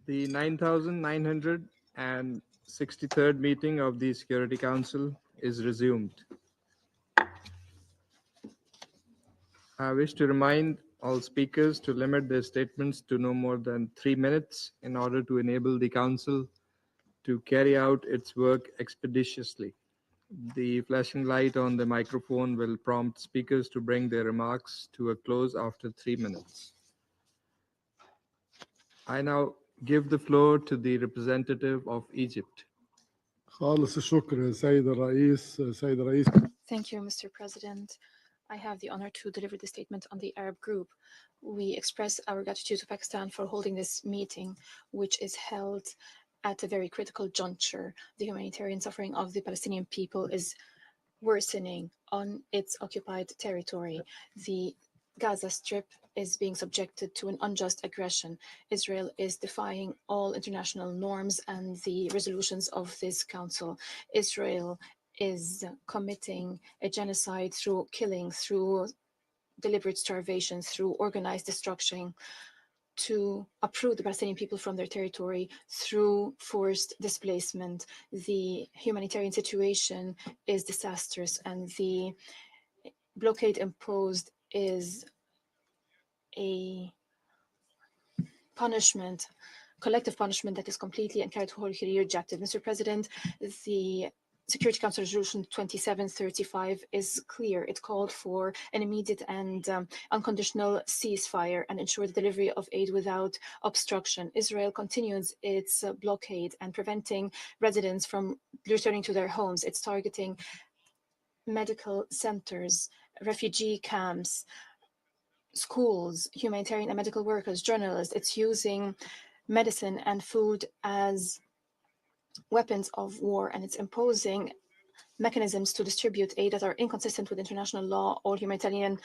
The 9,963rd meeting of the Security Council is resumed. I wish to remind all speakers to limit their statements to no more than 3 minutes in order to enable the Council to carry out its work expeditiously. The flashing light on the microphone will prompt speakers to bring their remarks to a close after 3 minutes. I now give the floor to the representative of Egypt. خالص الشكر سيد الرئيس. Thank you, Mr. President. I have the honor to deliver the statement on the Arab group. We express our gratitude to Pakistan for holding this meeting, which is held at a very critical juncture. The humanitarian suffering of the Palestinian people is worsening on its occupied territory. The Gaza Strip is being subjected to an unjust aggression. Israel is defying all international norms and the resolutions of this council. Israel is committing a genocide through killing, through deliberate starvation, through organized destruction, to uproot the Palestinian people from their territory through forced displacement. The humanitarian situation is disastrous, and the blockade imposed is a punishment, collective punishment that is completely and categorically rejected. Mr. President, the Security Council Resolution 2735 is clear. It called for an immediate and unconditional ceasefire and ensure the delivery of aid without obstruction. Israel continues its blockade and preventing residents from returning to their homes. It's targeting medical centers, refugee camps, schools, humanitarian and medical workers, journalists. It's using medicine and food as weapons of war, and it's imposing mechanisms to distribute aid that are inconsistent with international law or humanitarian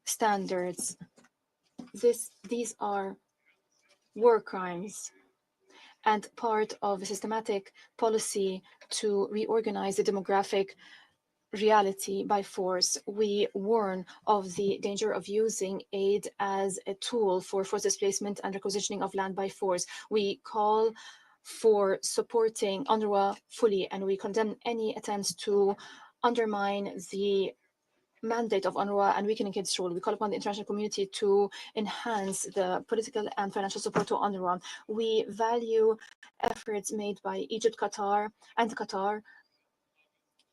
standards. These are war crimes and part of a systematic policy to reorganize the demographic reality by force. We warn of the danger of using aid as a tool for forced displacement and requisitioning of land by force. We call for supporting UNRWA fully, and we condemn any attempts to undermine the mandate of UNRWA and weakening its role. We call upon the international community to enhance the political and financial support to UNRWA. We value efforts made by Egypt, Qatar,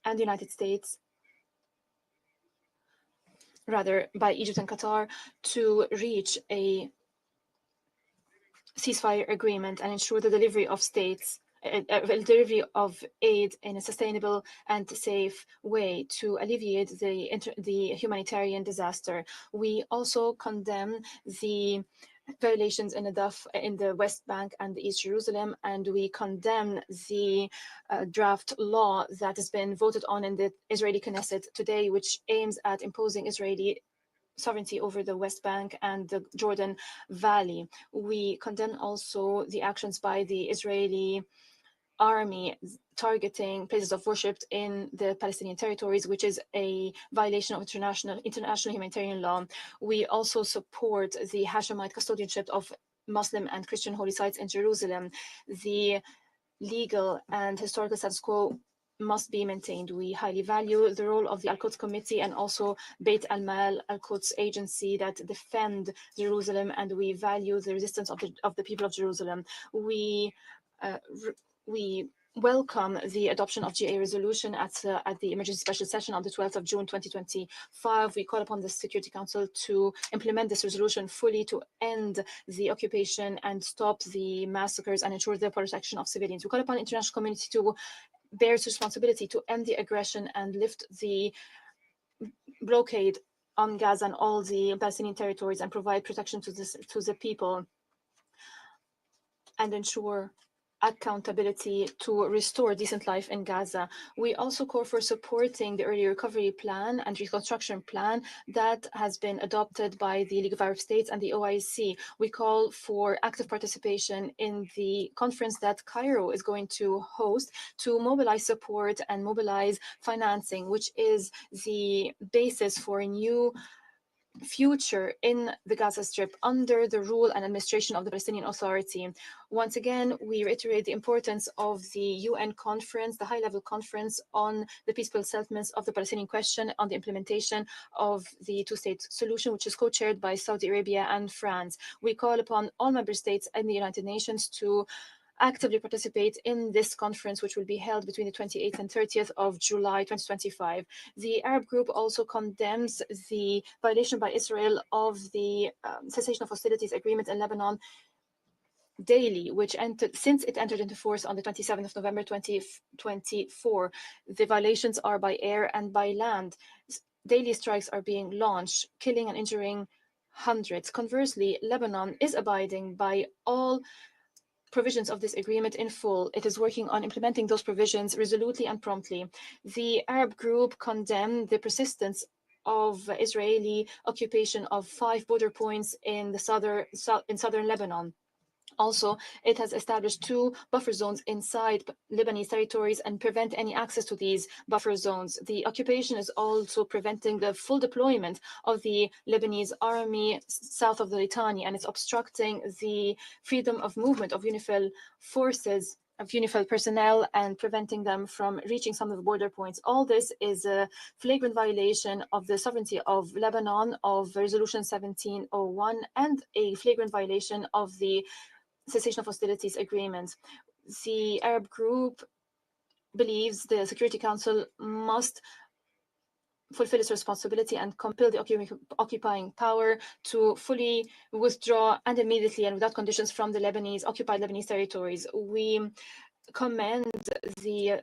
and the United States, rather by Egypt and Qatar, to reach a ceasefire agreement and ensure the delivery of delivery of aid in a sustainable and safe way to alleviate the humanitarian disaster. We also condemn the violations in the West Bank and the East Jerusalem, and we condemn the draft law that has been voted on in the Israeli Knesset today, which aims at imposing Israeli sovereignty over the West Bank and the Jordan Valley. We condemn also the actions by the Israeli army targeting places of worship in the Palestinian territories, which is a violation of international humanitarian law. We also support the Hashemite custodianship of Muslim and Christian holy sites in Jerusalem. The legal and historical status quo must be maintained. We highly value the role of the Al-Quds Committee and also Beit al-Mal, Al-Quds agency that defend Jerusalem, and we value the resistance of the people of Jerusalem. We welcome the adoption of GA resolution at the emergency special session on the 12th of June 2025. We call upon the Security Council to implement this resolution fully to end the occupation and stop the massacres and ensure the protection of civilians. We call upon the international community to bear its responsibility to end the aggression and lift the blockade on Gaza and all the Palestinian territories and provide protection to the people and ensure accountability to restore decent life in Gaza. We also call for supporting the early recovery plan and reconstruction plan that has been adopted by the League of Arab States and the OIC. We call for active participation in the conference that Cairo is going to host to mobilize support and mobilize financing, which is the basis for a new future in the Gaza Strip under the rule and administration of the Palestinian Authority. Once again, we reiterate the importance of the UN conference, the high-level conference on the peaceful settlements of the Palestinian question, on the implementation of the two-state solution, which is co-chaired by Saudi Arabia and France. We call upon all member states and the United Nations to actively participate in this conference, which will be held between the 28th and 30th of July 2025. The Arab group also condemns the violation by Israel of the cessation of hostilities agreement in Lebanon daily, which since it entered into force on the 27th of November 2024. The violations are by air and by land. Daily strikes are being launched, killing and injuring hundreds. Conversely, Lebanon is abiding by all provisions of this agreement in full. It is working on implementing those provisions resolutely and promptly. The Arab group condemned the persistence of Israeli occupation of 5 border points in southern Lebanon. Also, it has established 2 buffer zones inside Lebanese territories and prevent any access to these buffer zones. The occupation is also preventing the full deployment of the Lebanese army south of the Litani, and it's obstructing the freedom of movement of UNIFIL forces, of UNIFIL personnel, and preventing them from reaching some of the border points. All this is a flagrant violation of the sovereignty of Lebanon, of Resolution 1701, and a flagrant violation of the cessation of hostilities agreement. The Arab group believes the Security Council must fulfill its responsibility and compel the occupying power to fully withdraw and immediately and without conditions from the occupied Lebanese territories. We commend the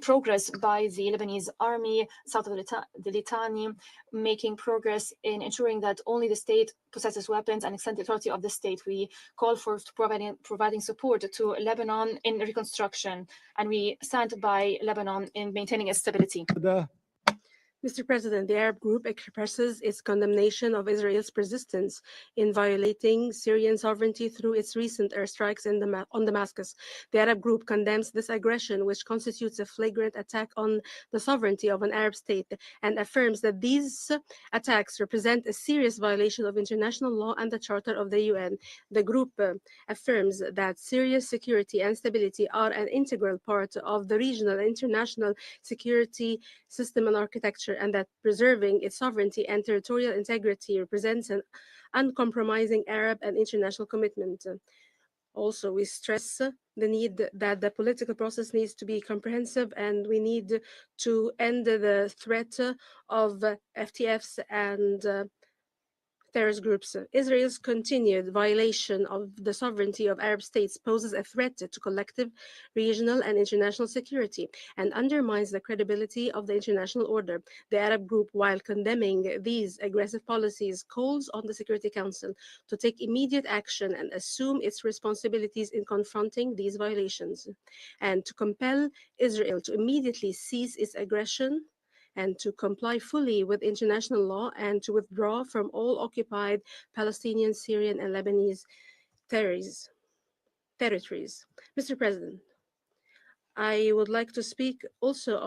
progress by the Lebanese army south of the Litani, making progress in ensuring that only the state possesses weapons and extend the authority of the state. We call for providing support to Lebanon in reconstruction, and we stand by Lebanon in maintaining its stability. Mr. President, the Arab group expresses its condemnation of Israel's persistence in violating Syrian sovereignty through its recent airstrikes on Damascus. The Arab group condemns this aggression, which constitutes a flagrant attack on the sovereignty of an Arab state, and affirms that these attacks represent a serious violation of international law and the Charter of the UN. The group affirms that Syria's security and stability are an integral part of the regional and international security system and architecture, and that preserving its sovereignty and territorial integrity represents an uncompromising Arab and international commitment. Also, we stress the need that the political process needs to be comprehensive, and we need to end the threat of FTFs and terrorist groups. Israel's continued violation of the sovereignty of Arab states poses a threat to collective, regional, and international security and undermines the credibility of the international order. The Arab group, while condemning these aggressive policies, calls on the Security Council to take immediate action and assume its responsibilities in confronting these violations, and to compel Israel to immediately cease its aggression and to comply fully with international law and to withdraw from all occupied Palestinian, Syrian, and Lebanese territories. Mr. President, I would like to speak also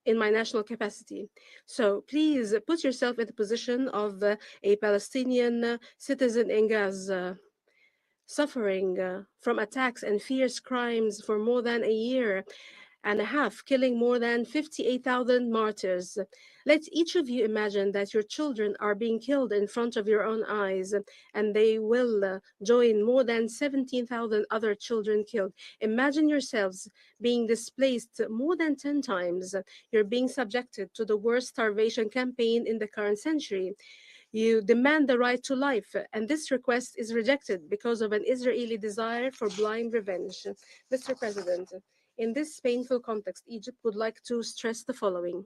in my national capacity. So please put yourself in the position of a Palestinian citizen in Gaza, suffering from attacks and fierce crimes for more than a year and a half, killing more than 58,000 martyrs. Let each of you imagine that your children are being killed in front of your own eyes, and they will join more than 17,000 other children killed. Imagine yourselves being displaced more than 10 times. You're being subjected to the worst starvation campaign in the current century. You demand the right to life, and this request is rejected because of an Israeli desire for blind revenge. Mr. President, in this painful context, Egypt would like to stress the following.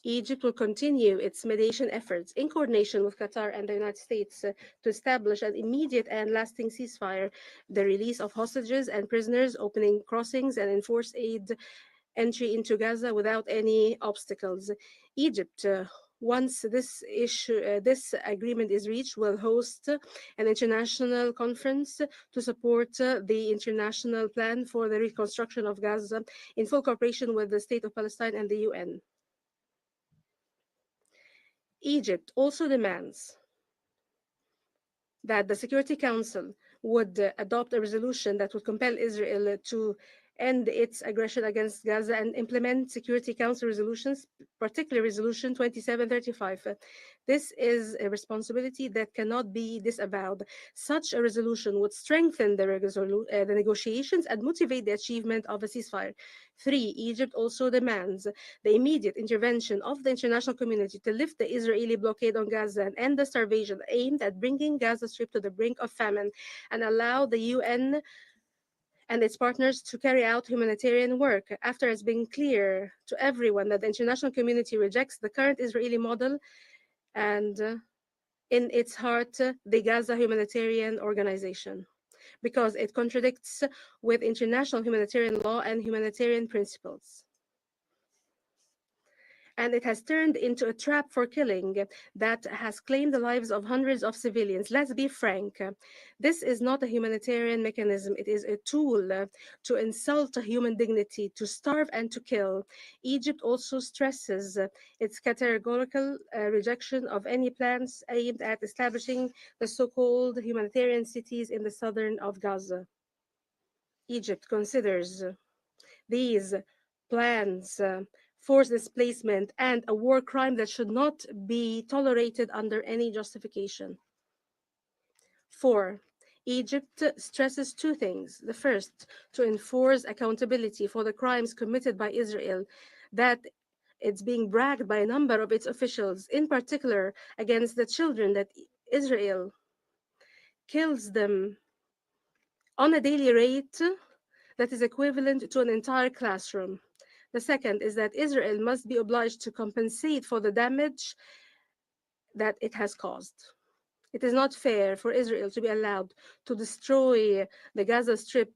Egypt will continue its mediation efforts in coordination with Qatar and the United States to establish an immediate and lasting ceasefire, the release of hostages and prisoners, opening crossings, and enforce aid entry into Gaza without any obstacles. Egypt, once this agreement is reached, will host an international conference to support the international plan for the reconstruction of Gaza in full cooperation with the State of Palestine and the UN. Egypt also demands that the Security Council would adopt a resolution that would compel Israel to end its aggression against Gaza and implement Security Council resolutions, particularly Resolution 2735. This is a responsibility that cannot be disavowed. Such a resolution would strengthen the negotiations and motivate the achievement of a ceasefire. 3. Egypt also demands the immediate intervention of the international community to lift the Israeli blockade on Gaza and end the starvation aimed at bringing Gaza Strip to the brink of famine, and allow the UN and its partners to carry out humanitarian work after it's been clear to everyone that the international community rejects the current Israeli model and in its heart the Gaza Humanitarian Organization, because it contradicts with international humanitarian law and humanitarian principles. And it has turned into a trap for killing that has claimed the lives of hundreds of civilians. Let's be frank, this is not a humanitarian mechanism. It is a tool to insult human dignity, to starve and to kill. Egypt also stresses its categorical rejection of any plans aimed at establishing the so-called humanitarian cities in the southern of Gaza. Egypt considers these plans forced displacement and a war crime that should not be tolerated under any justification. 4. Egypt stresses two things. The first, to enforce accountability for the crimes committed by Israel, that it's being bragged by a number of its officials, in particular against the children, that Israel kills them on a daily rate that is equivalent to an entire classroom. The second is that Israel must be obliged to compensate for the damage that it has caused. It is not fair for Israel to be allowed to destroy the Gaza Strip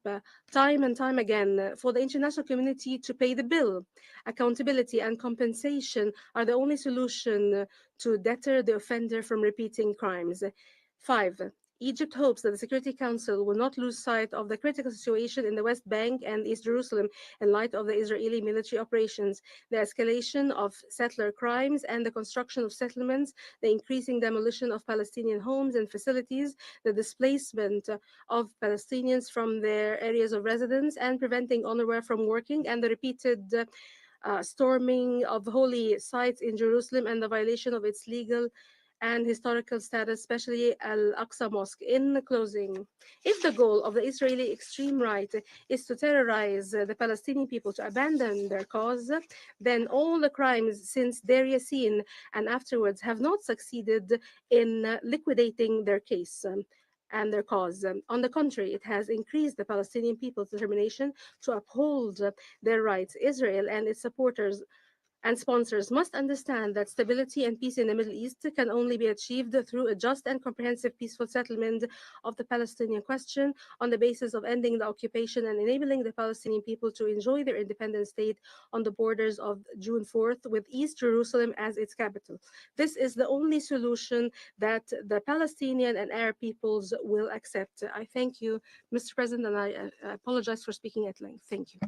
time and time again for the international community to pay the bill. Accountability and compensation are the only solution to deter the offender from repeating crimes. 5. Egypt hopes that the Security Council will not lose sight of the critical situation in the West Bank and East Jerusalem in light of the Israeli military operations, the escalation of settler crimes and the construction of settlements, the increasing demolition of Palestinian homes and facilities, the displacement of Palestinians from their areas of residence and preventing UNRWA from working, and the repeated storming of holy sites in Jerusalem and the violation of its legal and historical status, especially Al-Aqsa Mosque. In closing, if the goal of the Israeli extreme right is to terrorize the Palestinian people to abandon their cause, then all the crimes since Deir Yassin and afterwards have not succeeded in liquidating their case and their cause. On the contrary, it has increased the Palestinian people's determination to uphold their rights. Israel and its supporters and sponsors must understand that stability and peace in the Middle East can only be achieved through a just and comprehensive peaceful settlement of the Palestinian question on the basis of ending the occupation and enabling the Palestinian people to enjoy their independent state on the borders of June 4th, with East Jerusalem as its capital. This is the only solution that the Palestinian and Arab peoples will accept. I thank you, Mr. President, and I apologize for speaking at length. Thank you.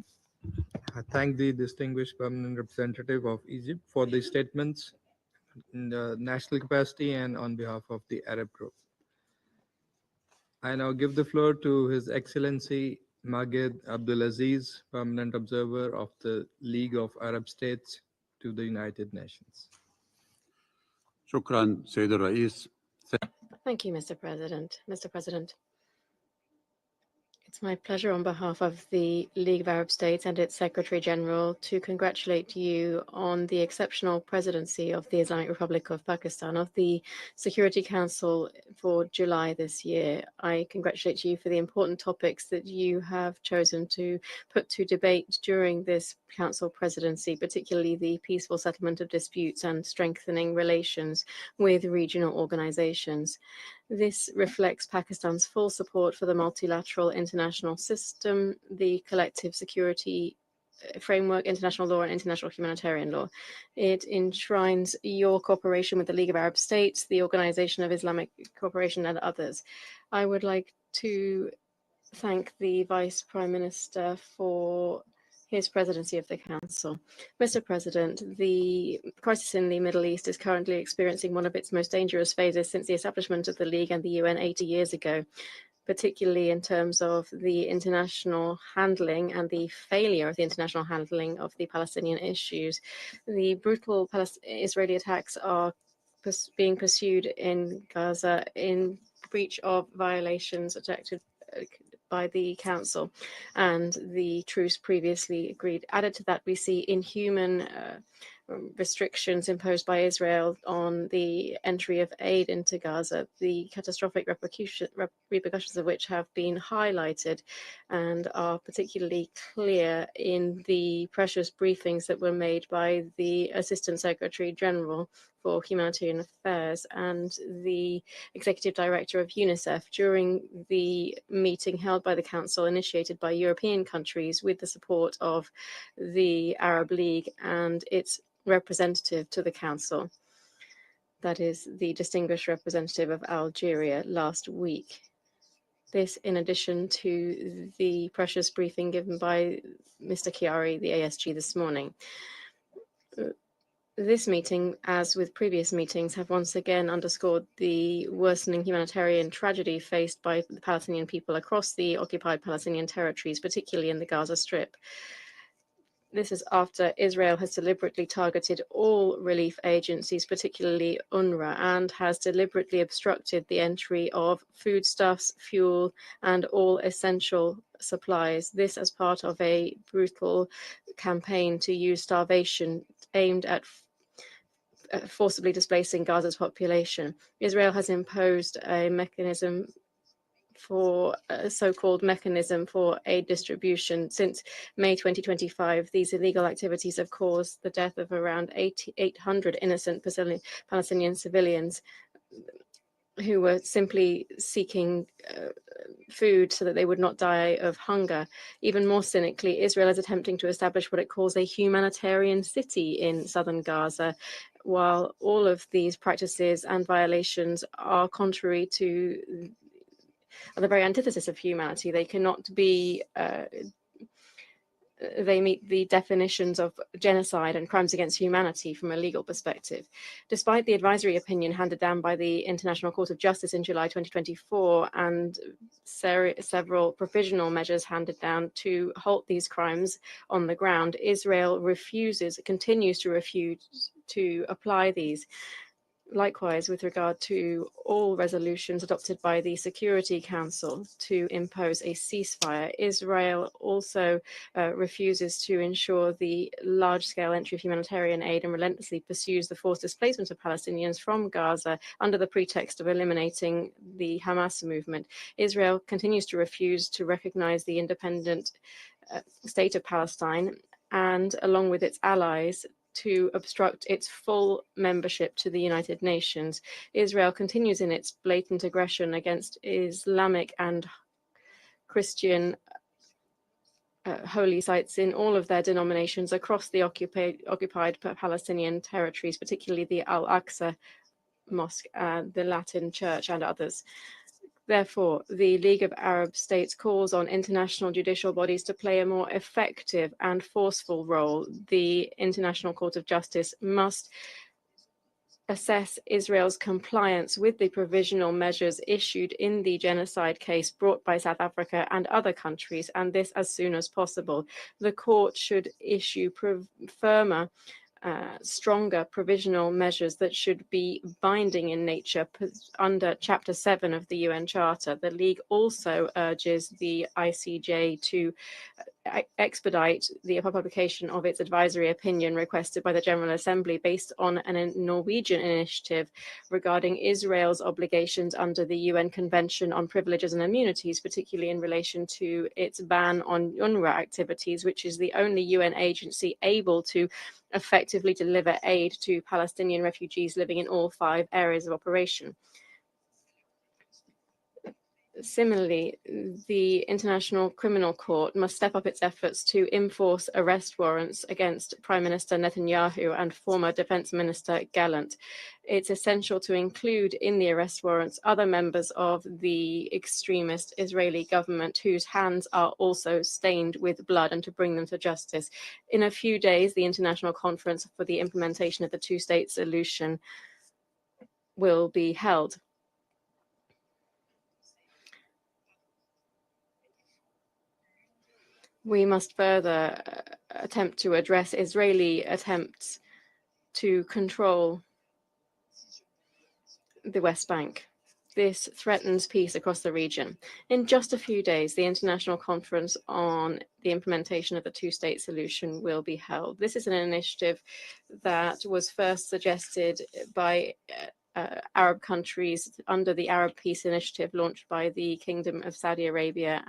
I thank the distinguished permanent representative of Egypt for the statements in the national capacity and on behalf of the Arab group. I now give the floor to His Excellency Maged Abdulaziz, permanent observer of the League of Arab States to the United Nations. شكرا سيد الرئيس. Thank you, Mr. President. Mr. President, it's my pleasure on behalf of the League of Arab States and its Secretary General to congratulate you on the exceptional presidency of the Islamic Republic of Pakistan of the Security Council for July this year. I congratulate you for the important topics that you have chosen to put to debate during this Council presidency, particularly the peaceful settlement of disputes and strengthening relations with regional organizations. This reflects Pakistan's full support for the multilateral international system, the collective security framework, international law, and international humanitarian law. It enshrines your cooperation with the League of Arab States, the Organization of Islamic Cooperation, and others. I would like to thank the Vice Prime Minister for his presidency of the Council. Mr. President, the crisis in the Middle East is currently experiencing one of its most dangerous phases since the establishment of the League and the UN 80 years ago, particularly in terms of the international handling and the failure of the international handling of the Palestinian issues. The brutal Israeli attacks are being pursued in Gaza in breach of violations objected by the Council and the truce previously agreed. Added to that, we see inhuman restrictions imposed by Israel on the entry of aid into Gaza, the catastrophic repercussions of which have been highlighted and are particularly clear in the precious briefings that were made by the Assistant Secretary General for Humanitarian Affairs and the Executive Director of UNICEF during the meeting held by the Council, initiated by European countries with the support of the Arab League and its representative to the Council, that is the distinguished representative of Algeria, last week. This in addition to the precious briefing given by Mr. Chiari, the ASG, this morning. This meeting, as with previous meetings, have once again underscored the worsening humanitarian tragedy faced by the Palestinian people across the occupied Palestinian territories, particularly in the Gaza Strip. This is after Israel has deliberately targeted all relief agencies, particularly UNRWA, and has deliberately obstructed the entry of foodstuffs, fuel, and all essential supplies. This as part of a brutal campaign to use starvation aimed at forcibly displacing Gaza's population. Israel has imposed a mechanism for a so-called mechanism for aid distribution. Since May 2025, these illegal activities have caused the death of around 800 innocent Palestinian civilians who were simply seeking food so that they would not die of hunger. Even more cynically, Israel is attempting to establish what it calls a humanitarian city in southern Gaza, while all of these practices and violations are contrary to the very antithesis of humanity. They cannot be, they meet the definitions of genocide and crimes against humanity from a legal perspective. Despite the advisory opinion handed down by the International Court of Justice in July 2024 and several provisional measures handed down to halt these crimes on the ground, Israel continues to refuse to apply these. Likewise, with regard to all resolutions adopted by the Security Council to impose a ceasefire, Israel also refuses to ensure the large-scale entry of humanitarian aid and relentlessly pursues the forced displacement of Palestinians from Gaza under the pretext of eliminating the Hamas movement. Israel continues to refuse to recognize the independent state of Palestine and, along with its allies, to obstruct its full membership to the United Nations. Israel continues in its blatant aggression against Islamic and Christian holy sites in all of their denominations across the occupied Palestinian territories, particularly the Al-Aqsa Mosque, the Latin Church, and others. Therefore, the League of Arab States calls on international judicial bodies to play a more effective and forceful role. The International Court of Justice must assess Israel's compliance with the provisional measures issued in the genocide case brought by South Africa and other countries, and this as soon as possible. The court should issue firmer, stronger provisional measures that should be binding in nature under Chapter 7 of the UN Charter. The League also urges the ICJ to expedite the publication of its advisory opinion requested by the General Assembly based on a Norwegian initiative regarding Israel's obligations under the UN Convention on Privileges and Immunities, particularly in relation to its ban on UNRWA activities, which is the only UN agency able to effectively deliver aid to Palestinian refugees living in all 5 areas of operation. Similarly, the International Criminal Court must step up its efforts to enforce arrest warrants against Prime Minister Netanyahu and former Defense Minister Gallant. It's essential to include in the arrest warrants other members of the extremist Israeli government whose hands are also stained with blood, and to bring them to justice. In a few days, the International Conference for the Implementation of the Two-State Solution will be held. We must further attempt to address Israeli attempts to control the West Bank. This threatens peace across the region. In just a few days, the International Conference on the Implementation of the Two-State Solution will be held. This is an initiative that was first suggested by Arab countries under the Arab Peace Initiative launched by the Kingdom of Saudi Arabia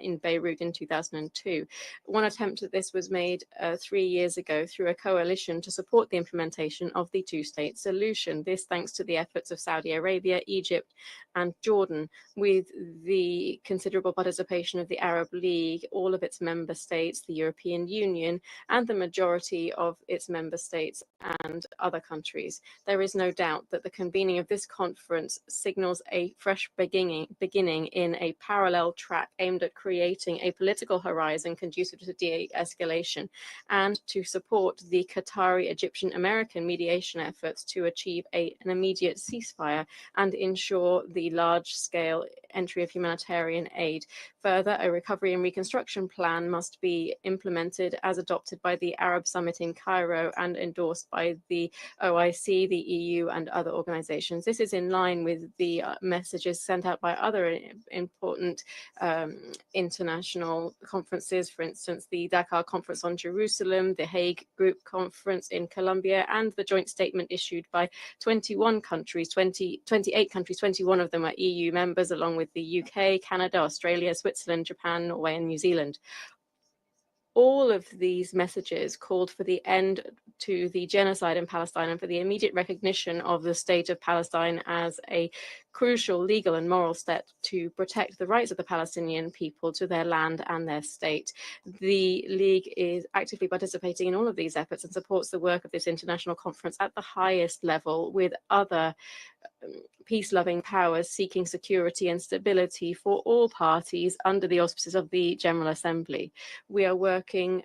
in Beirut in 2002. One attempt at this was made 3 years ago through a coalition to support the implementation of the two-state solution. This thanks to the efforts of Saudi Arabia, Egypt, and Jordan, with the considerable participation of the Arab League, all of its member states, the European Union, and the majority of its member states and other countries. There is no doubt that the convening of this conference signals a fresh beginning in a parallel track aimed at creating a political horizon conducive to de-escalation and to support the Qatari, Egyptian, American mediation efforts to achieve an immediate ceasefire and ensure the large-scale entry of humanitarian aid. Further, a recovery and reconstruction plan must be implemented as adopted by the Arab Summit in Cairo and endorsed by the OIC, the EU, and other organizations. This is in line with the messages sent out by other important international conferences, for instance, the Dakar Conference on Jerusalem, the Hague Group Conference in Colombia, and the joint statement issued by 28 countries, 21 of them are EU members, along with the UK, Canada, Australia, Switzerland, Japan, Norway, and New Zealand. All of these messages called for the end to the genocide in Palestine and for the immediate recognition of the state of Palestine as a crucial legal and moral step to protect the rights of the Palestinian people to their land and their state. The League is actively participating in all of these efforts and supports the work of this international conference at the highest level with other peace-loving powers seeking security and stability for all parties under the auspices of the General Assembly. We are working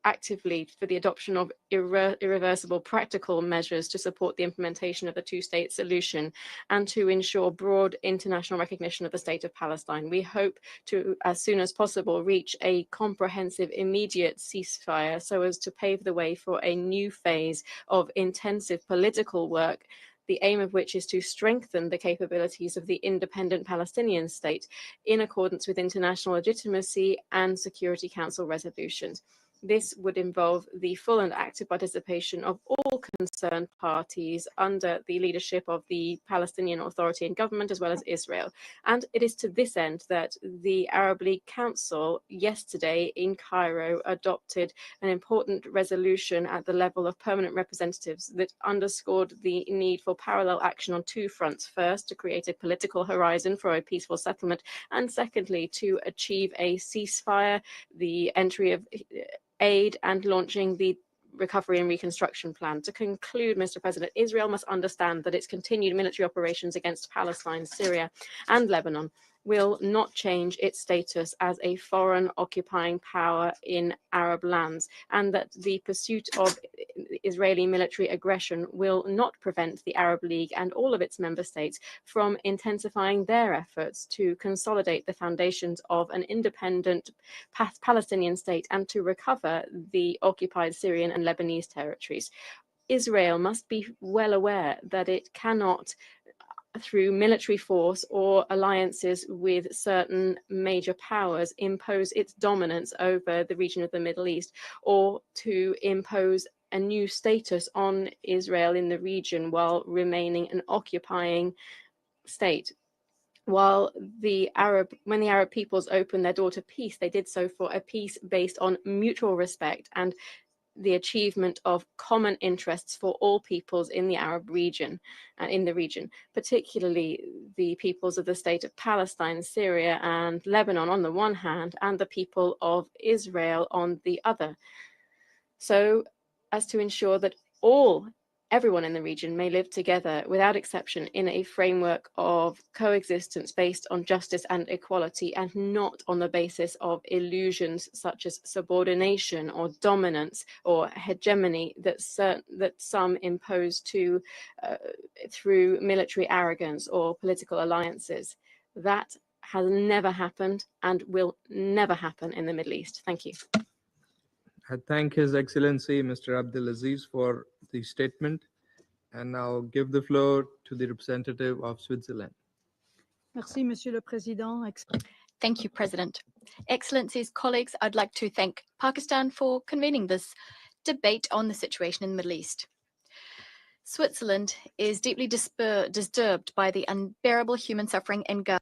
actively for the adoption of irreversible practical measures to support the implementation of the two-state solution and to ensure broad international recognition of the state of Palestine. We hope to, as soon as possible, reach a comprehensive, immediate ceasefire so as to pave the way for a new phase of intensive political work, the aim of which is to strengthen the capabilities of the independent Palestinian state in accordance with international legitimacy and Security Council resolutions. This would involve the full and active participation of all concerned parties under the leadership of the Palestinian Authority and government, as well as Israel. And it is to this end that the Arab League Council yesterday in Cairo adopted an important resolution at the level of permanent representatives that underscored the need for parallel action on two fronts. First, to create a political horizon for a peaceful settlement, and secondly, to achieve a ceasefire, the entry of aid, and launching the recovery and reconstruction plan. To conclude, Mr. President, Israel must understand that its continued military operations against Palestine, Syria, and Lebanon will not change its status as a foreign occupying power in Arab lands, and that the pursuit of Israeli military aggression will not prevent the Arab League and all of its member states from intensifying their efforts to consolidate the foundations of an independent Palestinian state and to recover the occupied Syrian and Lebanese territories. Israel must be well aware that it cannot, through military force or alliances with certain major powers, impose its dominance over the region of the Middle East, or to impose a new status on Israel in the region while remaining an occupying state. When the Arab peoples opened their door to peace, they did so for a peace based on mutual respect and the achievement of common interests for all peoples in the Arab region and in the region, particularly the peoples of the state of Palestine, Syria, and Lebanon on the one hand, and the people of Israel on the other, so as to ensure that everyone in the region may live together without exception in a framework of coexistence based on justice and equality, and not on the basis of illusions such as subordination or dominance or hegemony that some impose through military arrogance or political alliances. That has never happened and will never happen in the Middle East. Thank you. I thank His Excellency Mr. Abdulaziz for the statement, and now give the floor to the representative of Switzerland. Merci, Monsieur le Président. Thank you, President. Excellencies, colleagues, I'd like to thank Pakistan for convening this debate on the situation in the Middle East. Switzerland is deeply disturbed by the unbearable human suffering in Gaza.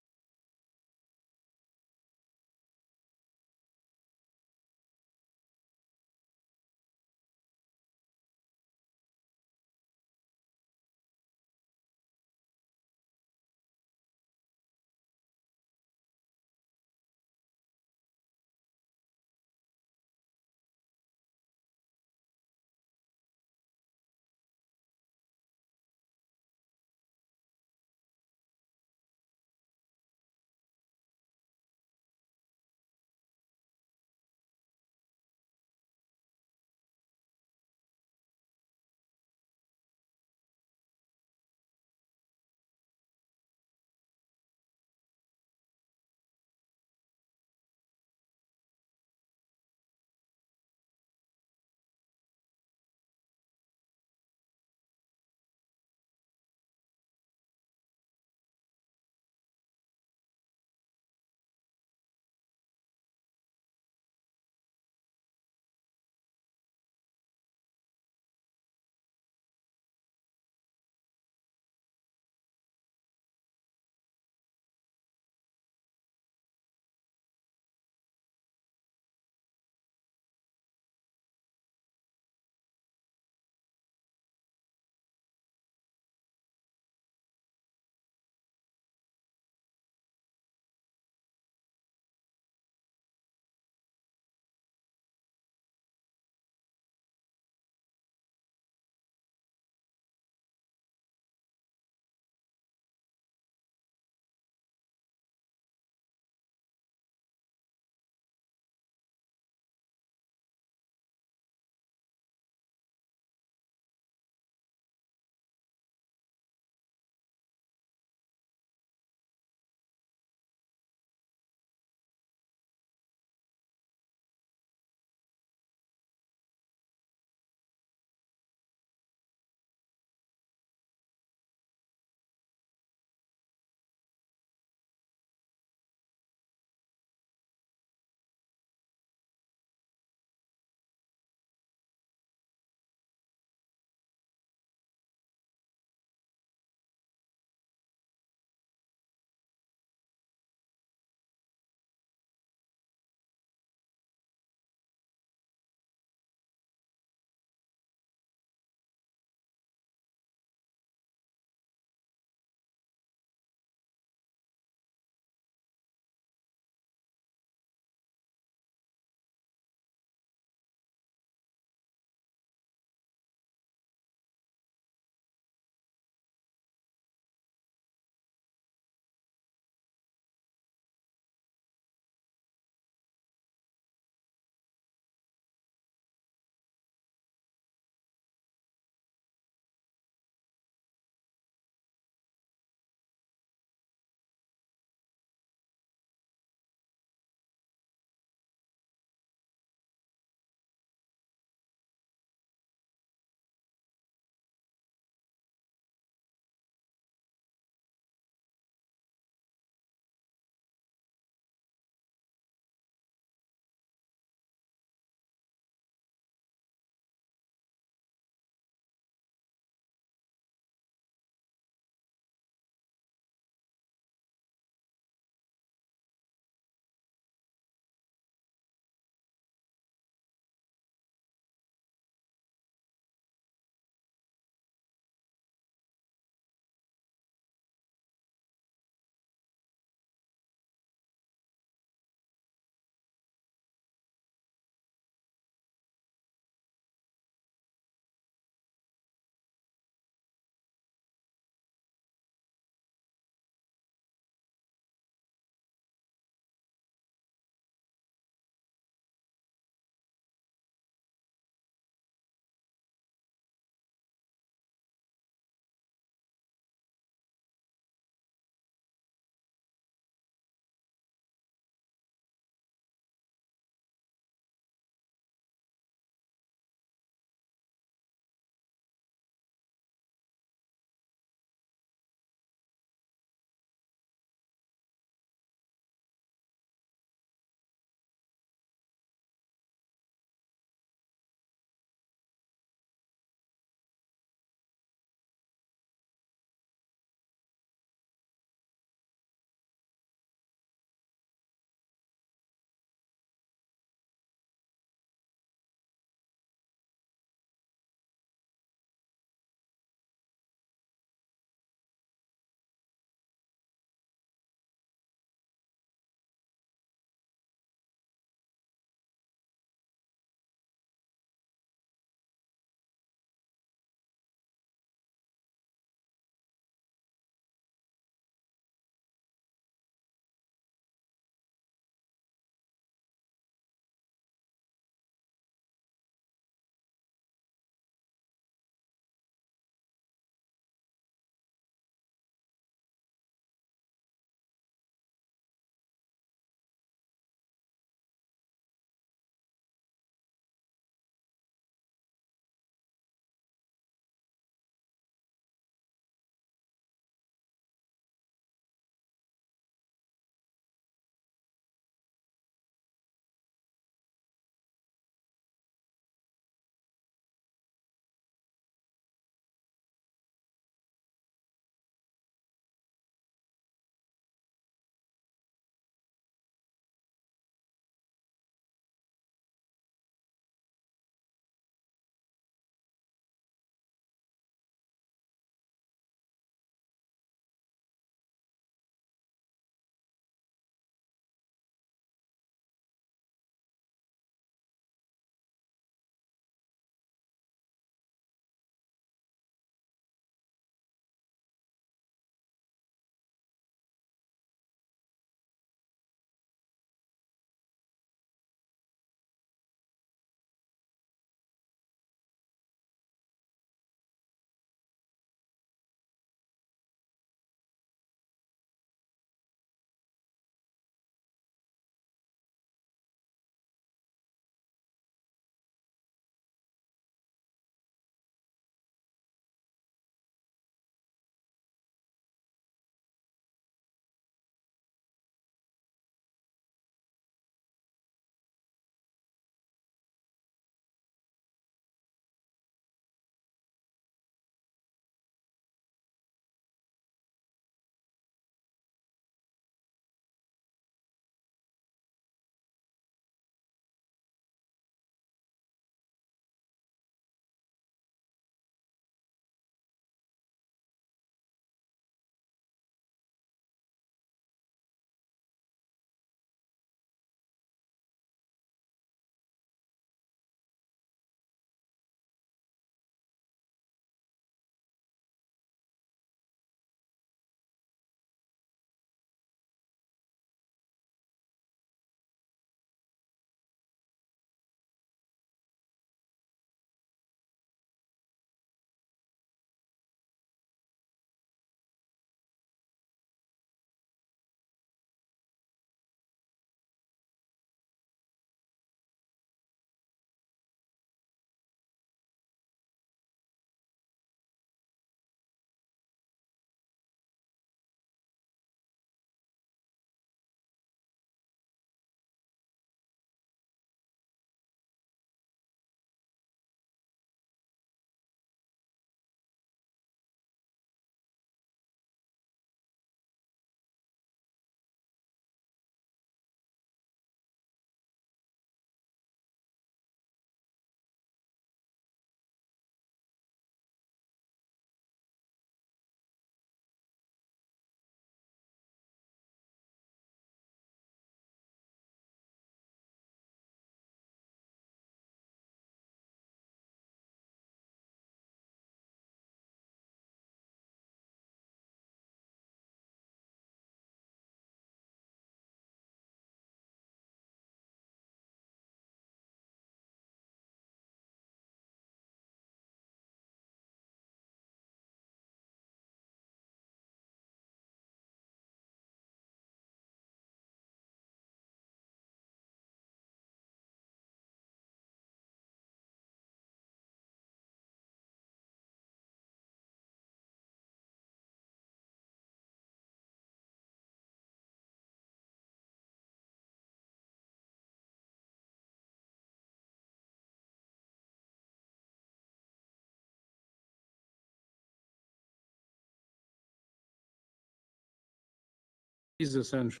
is essential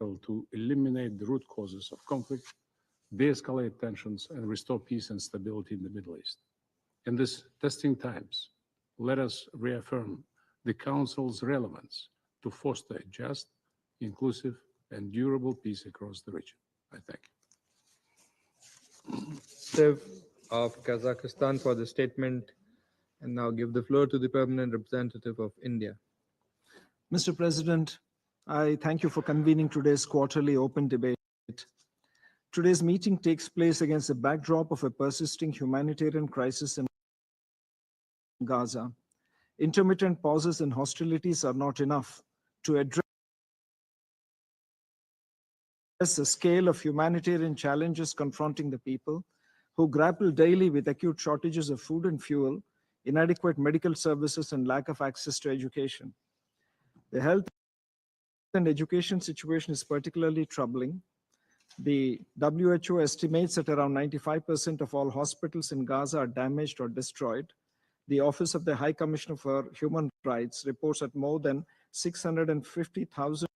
to eliminate the root causes of conflict, de-escalate tensions, and restore peace and stability in the Middle East. In these testing times, let us reaffirm the Council's relevance to foster a just, inclusive, and durable peace across the region. I thank you. Representative of Kazakhstan for the statement, and now give the floor to the permanent representative of India. Mr. President, I thank you for convening today's quarterly open debate. Today's meeting takes place against the backdrop of a persisting humanitarian crisis in Gaza. Intermittent pauses in hostilities are not enough to address the scale of humanitarian challenges confronting the people who grapple daily with acute shortages of food and fuel, inadequate medical services, and lack of access to education. The health and education situation is particularly troubling. The WHO estimates that around 95% of all hospitals in Gaza are damaged or destroyed. The Office of the High Commissioner for Human Rights reports that more than 650,000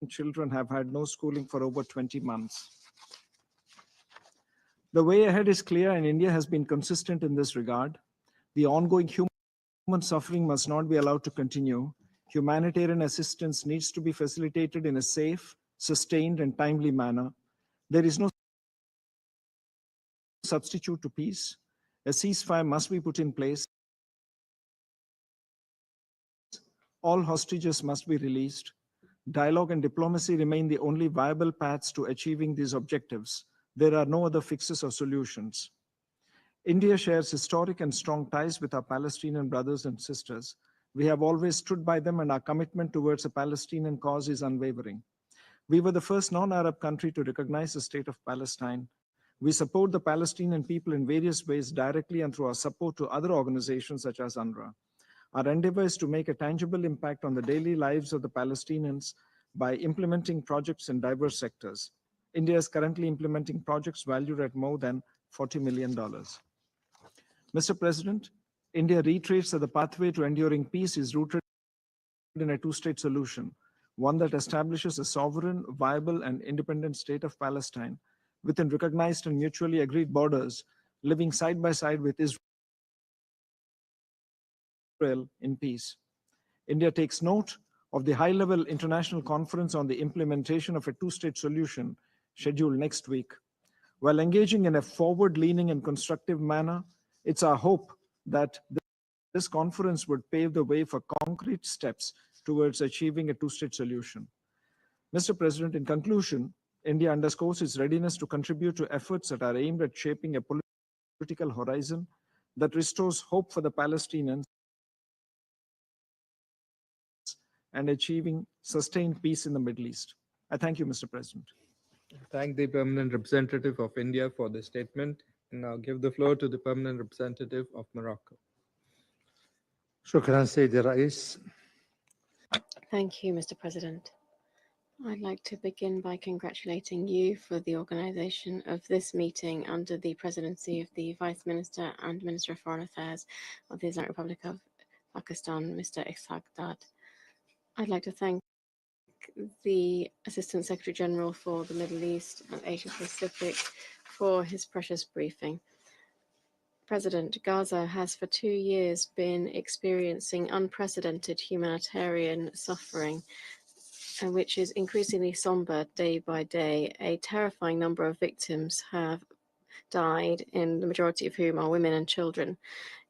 children have had no schooling for over 20 months. The way ahead is clear, and India has been consistent in this regard. The ongoing human suffering must not be allowed to continue. Humanitarian assistance needs to be facilitated in a safe, sustained, and timely manner. There is no substitute to peace. A ceasefire must be put in place. All hostages must be released. Dialogue and diplomacy remain the only viable paths to achieving these objectives. There are no other fixes or solutions. India shares historic and strong ties with our Palestinian brothers and sisters. We have always stood by them, and our commitment towards the Palestinian cause is unwavering. We were the first non-Arab country to recognize the state of Palestine. We support the Palestinian people in various ways, directly and through our support to other organizations such as UNRWA. Our endeavor is to make a tangible impact on the daily lives of the Palestinians by implementing projects in diverse sectors. India is currently implementing projects valued at more than $40 million. Mr. President, India reiterates that the pathway to enduring peace is rooted in a two-state solution, one that establishes a sovereign, viable, and independent state of Palestine within recognized and mutually agreed borders, living side by side with Israel in peace. India takes note of the high-level international conference on the implementation of a two-state solution scheduled next week. While engaging in a forward-leaning and constructive manner, it's our hope that this conference would pave the way for concrete steps towards achieving a two-state solution. Mr. President, in conclusion, India underscores its readiness to contribute to efforts that are aimed at shaping a political horizon that restores hope for the Palestinians and achieving sustained peace in the Middle East. I thank you, Mr. President. Thank the permanent representative of India for the statement, and now give the floor to the permanent representative of Morocco. شكرا سيدي الرئيس. Thank you, Mr. President. I'd like to begin by congratulating you for the organization of this meeting under the presidency of the Vice Minister and Minister of Foreign Affairs of the Islamic Republic of Pakistan, Mr. Ishaq Dad. I'd like to thank the Assistant Secretary General for the Middle East and Asia Pacific for his precious briefing. President, Gaza has for 2 years been experiencing unprecedented humanitarian suffering, which is increasingly somber day by day. A terrifying number of victims have died, in the majority of whom are women and children,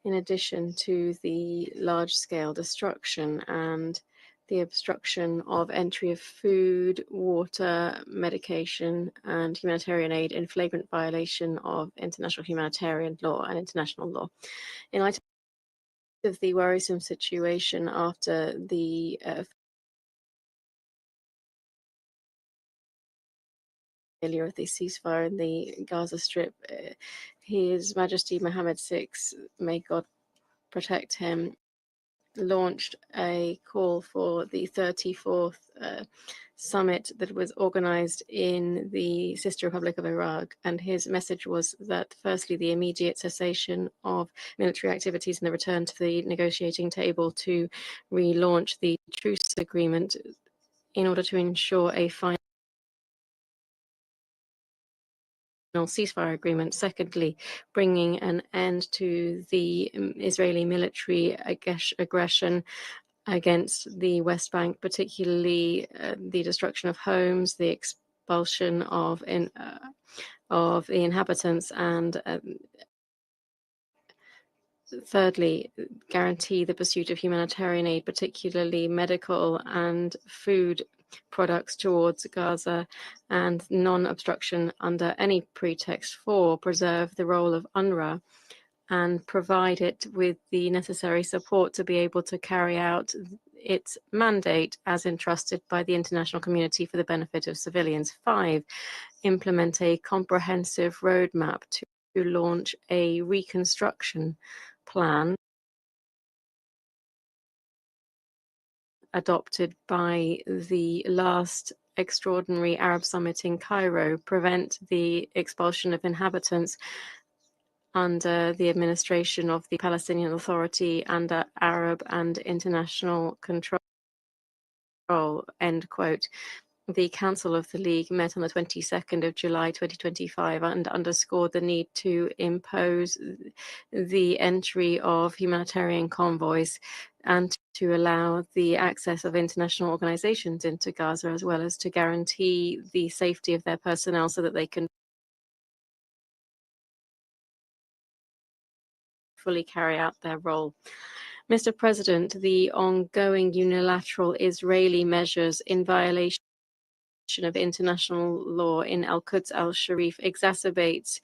in addition to the large-scale destruction and the obstruction of entry of food, water, medication, and humanitarian aid in flagrant violation of international humanitarian law and international law. In light of the worrisome situation after the failure of the ceasefire in the Gaza Strip, His Majesty Mohammed VI, may God protect him, launched a call for the 34th summit that was organized in the Sister Republic of Iraq. And his message was that, firstly, the immediate cessation of military activities and the return to the negotiating table to relaunch the truce agreement in order to ensure a final ceasefire agreement. Secondly, bringing an end to the Israeli military aggression against the West Bank, particularly the destruction of homes, the expulsion of the inhabitants, and thirdly, guarantee the pursuit of humanitarian aid, particularly medical and food products towards Gaza, and non-obstruction under any pretext. 4, preserve the role of UNRWA and provide it with the necessary support to be able to carry out its mandate as entrusted by the international community for the benefit of civilians. 5, implement a comprehensive roadmap to launch a reconstruction plan adopted by the last extraordinary Arab summit in Cairo, prevent the expulsion of inhabitants under the administration of the Palestinian Authority under Arab and international control, end quote. The Council of the League met on the 22nd of July 2025 and underscored the need to impose the entry of humanitarian convoys and to allow the access of international organizations into Gaza, as well as to guarantee the safety of their personnel so that they can fully carry out their role. Mr. President, the ongoing unilateral Israeli measures in violation of international law in Al-Quds al-Sharif exacerbates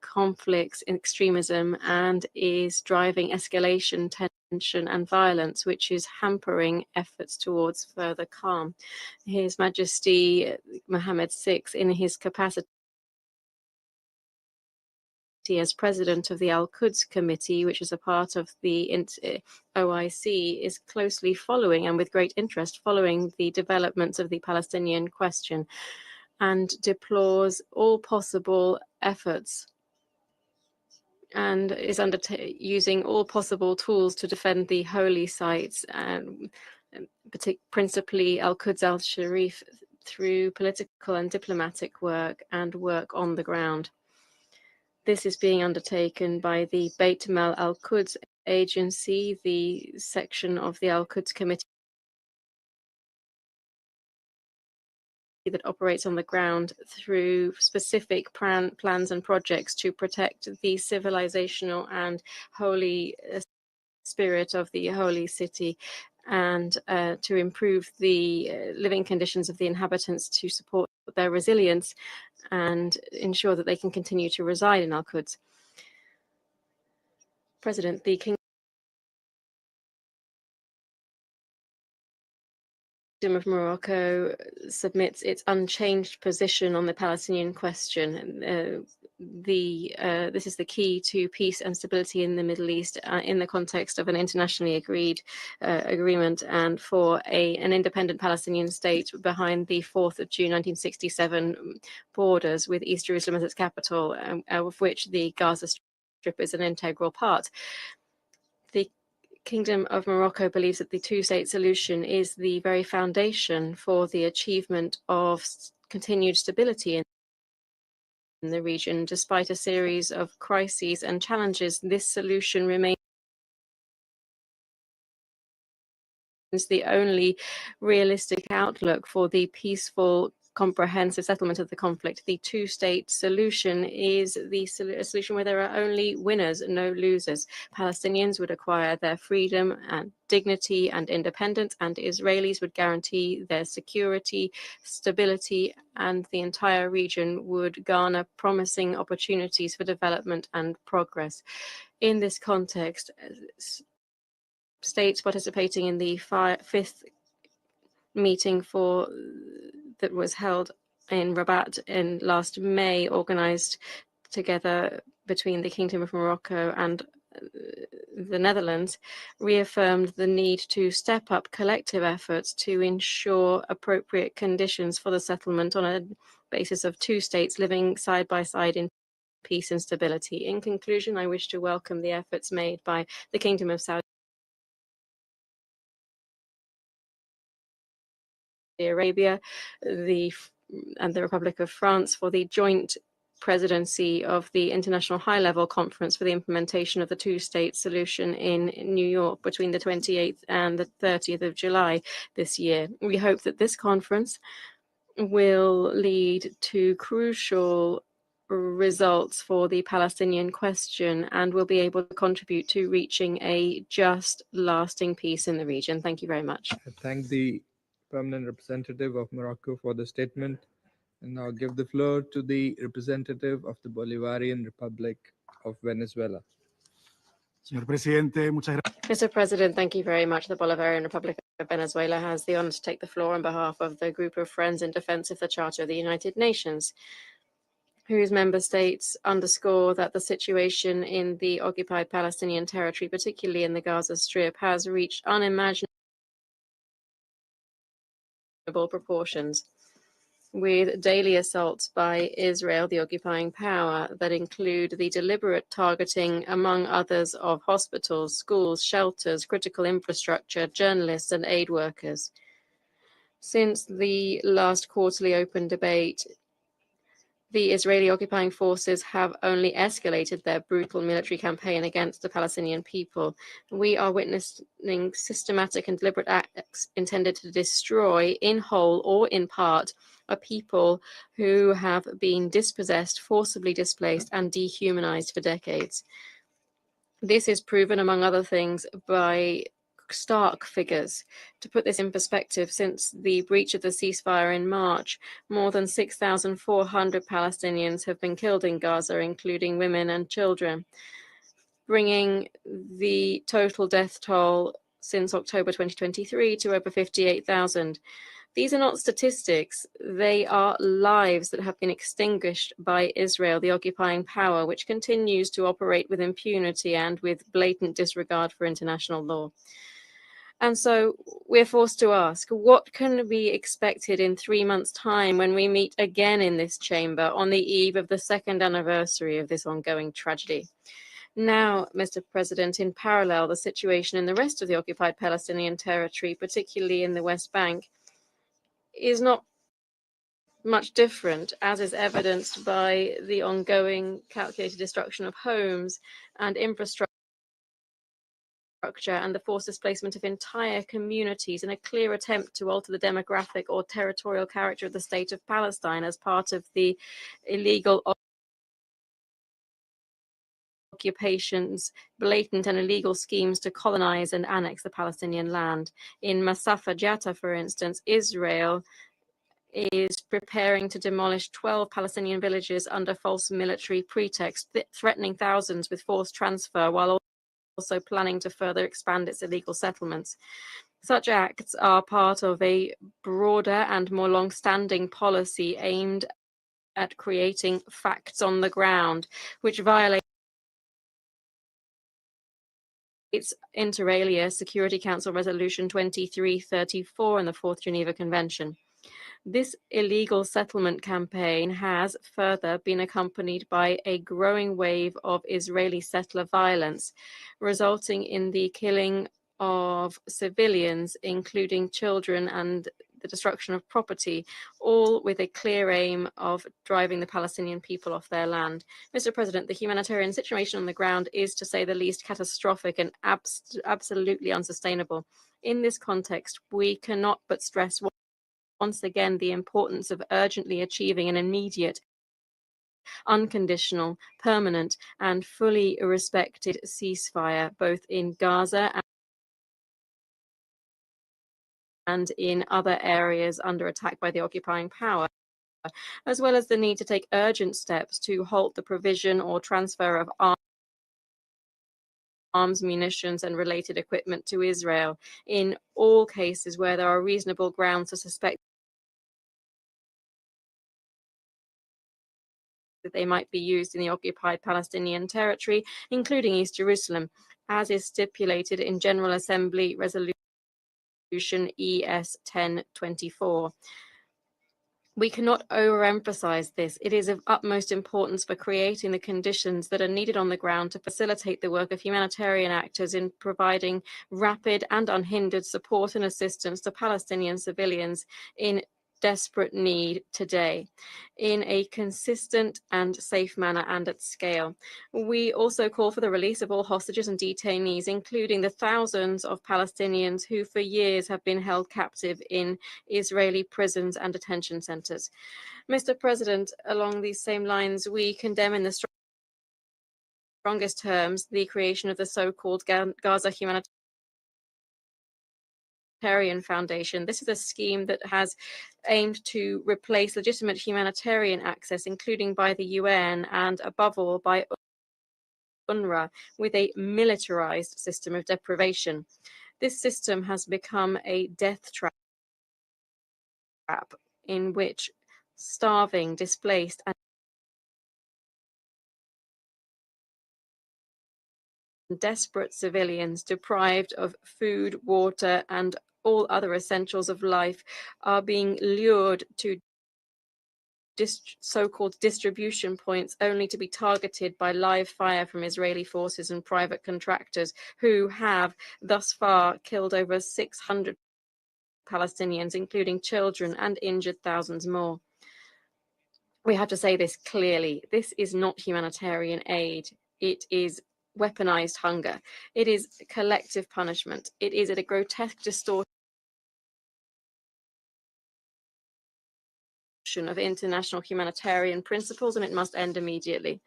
conflicts, extremism, and is driving escalation, tension, and violence, which is hampering efforts towards further calm. His Majesty Mohammed VI, in his capacity as president of the Al-Quds Committee, which is a part of the OIC, is closely following and with great interest following the developments of the Palestinian question and deplores all possible efforts and is using all possible tools to defend the holy sites, and principally Al-Quds al-Sharif, through political and diplomatic work and work on the ground. This is being undertaken by the Beit Mal Al-Quds Agency, the section of the Al-Quds Committee that operates on the ground through specific plans and projects to protect the civilizational and holy spirit of the holy city, and to improve the living conditions of the inhabitants, to support their resilience and ensure that they can continue to reside in Al-Quds. President, the Kingdom of Morocco submits its unchanged position on the Palestinian question. This is the key to peace and stability in the Middle East in the context of an internationally agreed agreement, and for an independent Palestinian state behind the 4th of June 1967 borders with East Jerusalem as its capital, of which the Gaza Strip is an integral part. The Kingdom of Morocco believes that the two-state solution is the very foundation for the achievement of continued stability in the region. Despite a series of crises and challenges, this solution remains the only realistic outlook for the peaceful, comprehensive settlement of the conflict. The two-state solution is a solution where there are only winners, no losers. Palestinians would acquire their freedom and dignity and independence, and Israelis would guarantee their security, stability, and the entire region would garner promising opportunities for development and progress. In this context, states participating in the 5th meeting that was held in Rabat in last May, organized together between the Kingdom of Morocco and the Netherlands, reaffirmed the need to step up collective efforts to ensure appropriate conditions for the settlement on a basis of two states living side by side in peace and stability. In conclusion, I wish to welcome the efforts made by the Kingdom of Saudi Arabia and the Republic of France for the joint presidency of the International High-Level Conference for the Implementation of the Two-State Solution in New York between the 28th and the 30th of July this year. We hope that this conference will lead to crucial results for the Palestinian question and will be able to contribute to reaching a just, lasting peace in the region. Thank you very much. I thank the permanent representative of Morocco for the statement, and now give the floor to the representative of the Bolivarian Republic of Venezuela. Señor presidente, muchas gracias. Mr. President, thank you very much. The Bolivarian Republic of Venezuela has the honor to take the floor on behalf of the group of Friends in Defense of the Charter of the United Nations, whose member states underscore that the situation in the occupied Palestinian territory, particularly in the Gaza Strip, has reached unimaginable proportions, with daily assaults by Israel, the occupying power, that include the deliberate targeting, among others, of hospitals, schools, shelters, critical infrastructure, journalists, and aid workers. Since the last quarterly open debate, the Israeli occupying forces have only escalated their brutal military campaign against the Palestinian people. We are witnessing systematic and deliberate acts intended to destroy, in whole or in part, a people who have been dispossessed, forcibly displaced, and dehumanized for decades. This is proven, among other things, by stark figures. To put this in perspective, since the breach of the ceasefire in March, more than 6,400 Palestinians have been killed in Gaza, including women and children, bringing the total death toll since October 2023 to over 58,000. These are not statistics. They are lives that have been extinguished by Israel, the occupying power, which continues to operate with impunity and with blatant disregard for international law. And so we're forced to ask, what can be expected in 3 months' time when we meet again in this chamber on the eve of the second anniversary of this ongoing tragedy? Now, Mr. President, in parallel, the situation in the rest of the occupied Palestinian territory, particularly in the West Bank, is not much different, as is evidenced by the ongoing calculated destruction of homes and infrastructure and the forced displacement of entire communities in a clear attempt to alter the demographic or territorial character of the state of Palestine as part of the illegal occupations, blatant and illegal schemes to colonize and annex the Palestinian land. In Masafa Jata, for instance, Israel is preparing to demolish 12 Palestinian villages under false military pretext, threatening thousands with forced transfer, while also planning to further expand its illegal settlements. Such acts are part of a broader and more long-standing policy aimed at creating facts on the ground, which violate its inter alia Security Council Resolution 2334 and the Fourth Geneva Convention. This illegal settlement campaign has further been accompanied by a growing wave of Israeli settler violence, resulting in the killing of civilians, including children, and the destruction of property, all with a clear aim of driving the Palestinian people off their land. Mr. President, the humanitarian situation on the ground is, to say the least, catastrophic and absolutely unsustainable. In this context, we cannot but stress once again the importance of urgently achieving an immediate, unconditional, permanent, and fully respected ceasefire, both in Gaza and in other areas under attack by the occupying power, as well as the need to take urgent steps to halt the provision or transfer of arms, munitions, and related equipment to Israel in all cases where there are reasonable grounds to suspect that they might be used in the occupied Palestinian territory, including East Jerusalem, as is stipulated in General Assembly Resolution ES 1024. We cannot overemphasize this. It is of utmost importance for creating the conditions that are needed on the ground to facilitate the work of humanitarian actors in providing rapid and unhindered support and assistance to Palestinian civilians in desperate need today, in a consistent and safe manner and at scale. We also call for the release of all hostages and detainees, including the thousands of Palestinians who for years have been held captive in Israeli prisons and detention centers. Mr. President, along these same lines, we condemn in the strongest terms the creation of the so-called Gaza Humanitarian Foundation. This is a scheme that has aimed to replace legitimate humanitarian access, including by the UN and above all by UNRWA, with a militarized system of deprivation. This system has become a death trap in which starving, displaced, and desperate civilians deprived of food, water, and all other essentials of life are being lured to so-called distribution points only to be targeted by live fire from Israeli forces and private contractors who have thus far killed over 600 Palestinians, including children, and injured thousands more. We have to say this clearly. This is not humanitarian aid. It is weaponized hunger. It is collective punishment. It is a grotesque distortion of international humanitarian principles, and it must end immediately.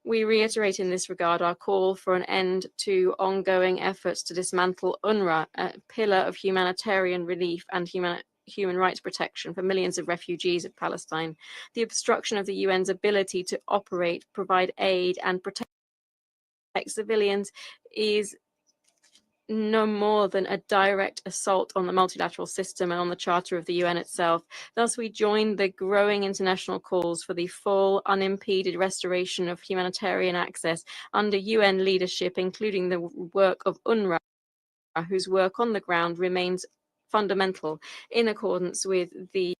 We reiterate in this regard our call for an end to ongoing efforts to dismantle UNRWA, a pillar of humanitarian relief and human rights protection for millions of refugees of Palestine. The obstruction of the UN's ability to operate, provide aid, and protect civilians is no more than a direct assault on the multilateral system and on the Charter of the UN itself. Thus, we join the growing international calls for the full, unimpeded restoration of humanitarian access under UN leadership, including the work of UNRWA, whose work on the ground remains fundamental in accordance with the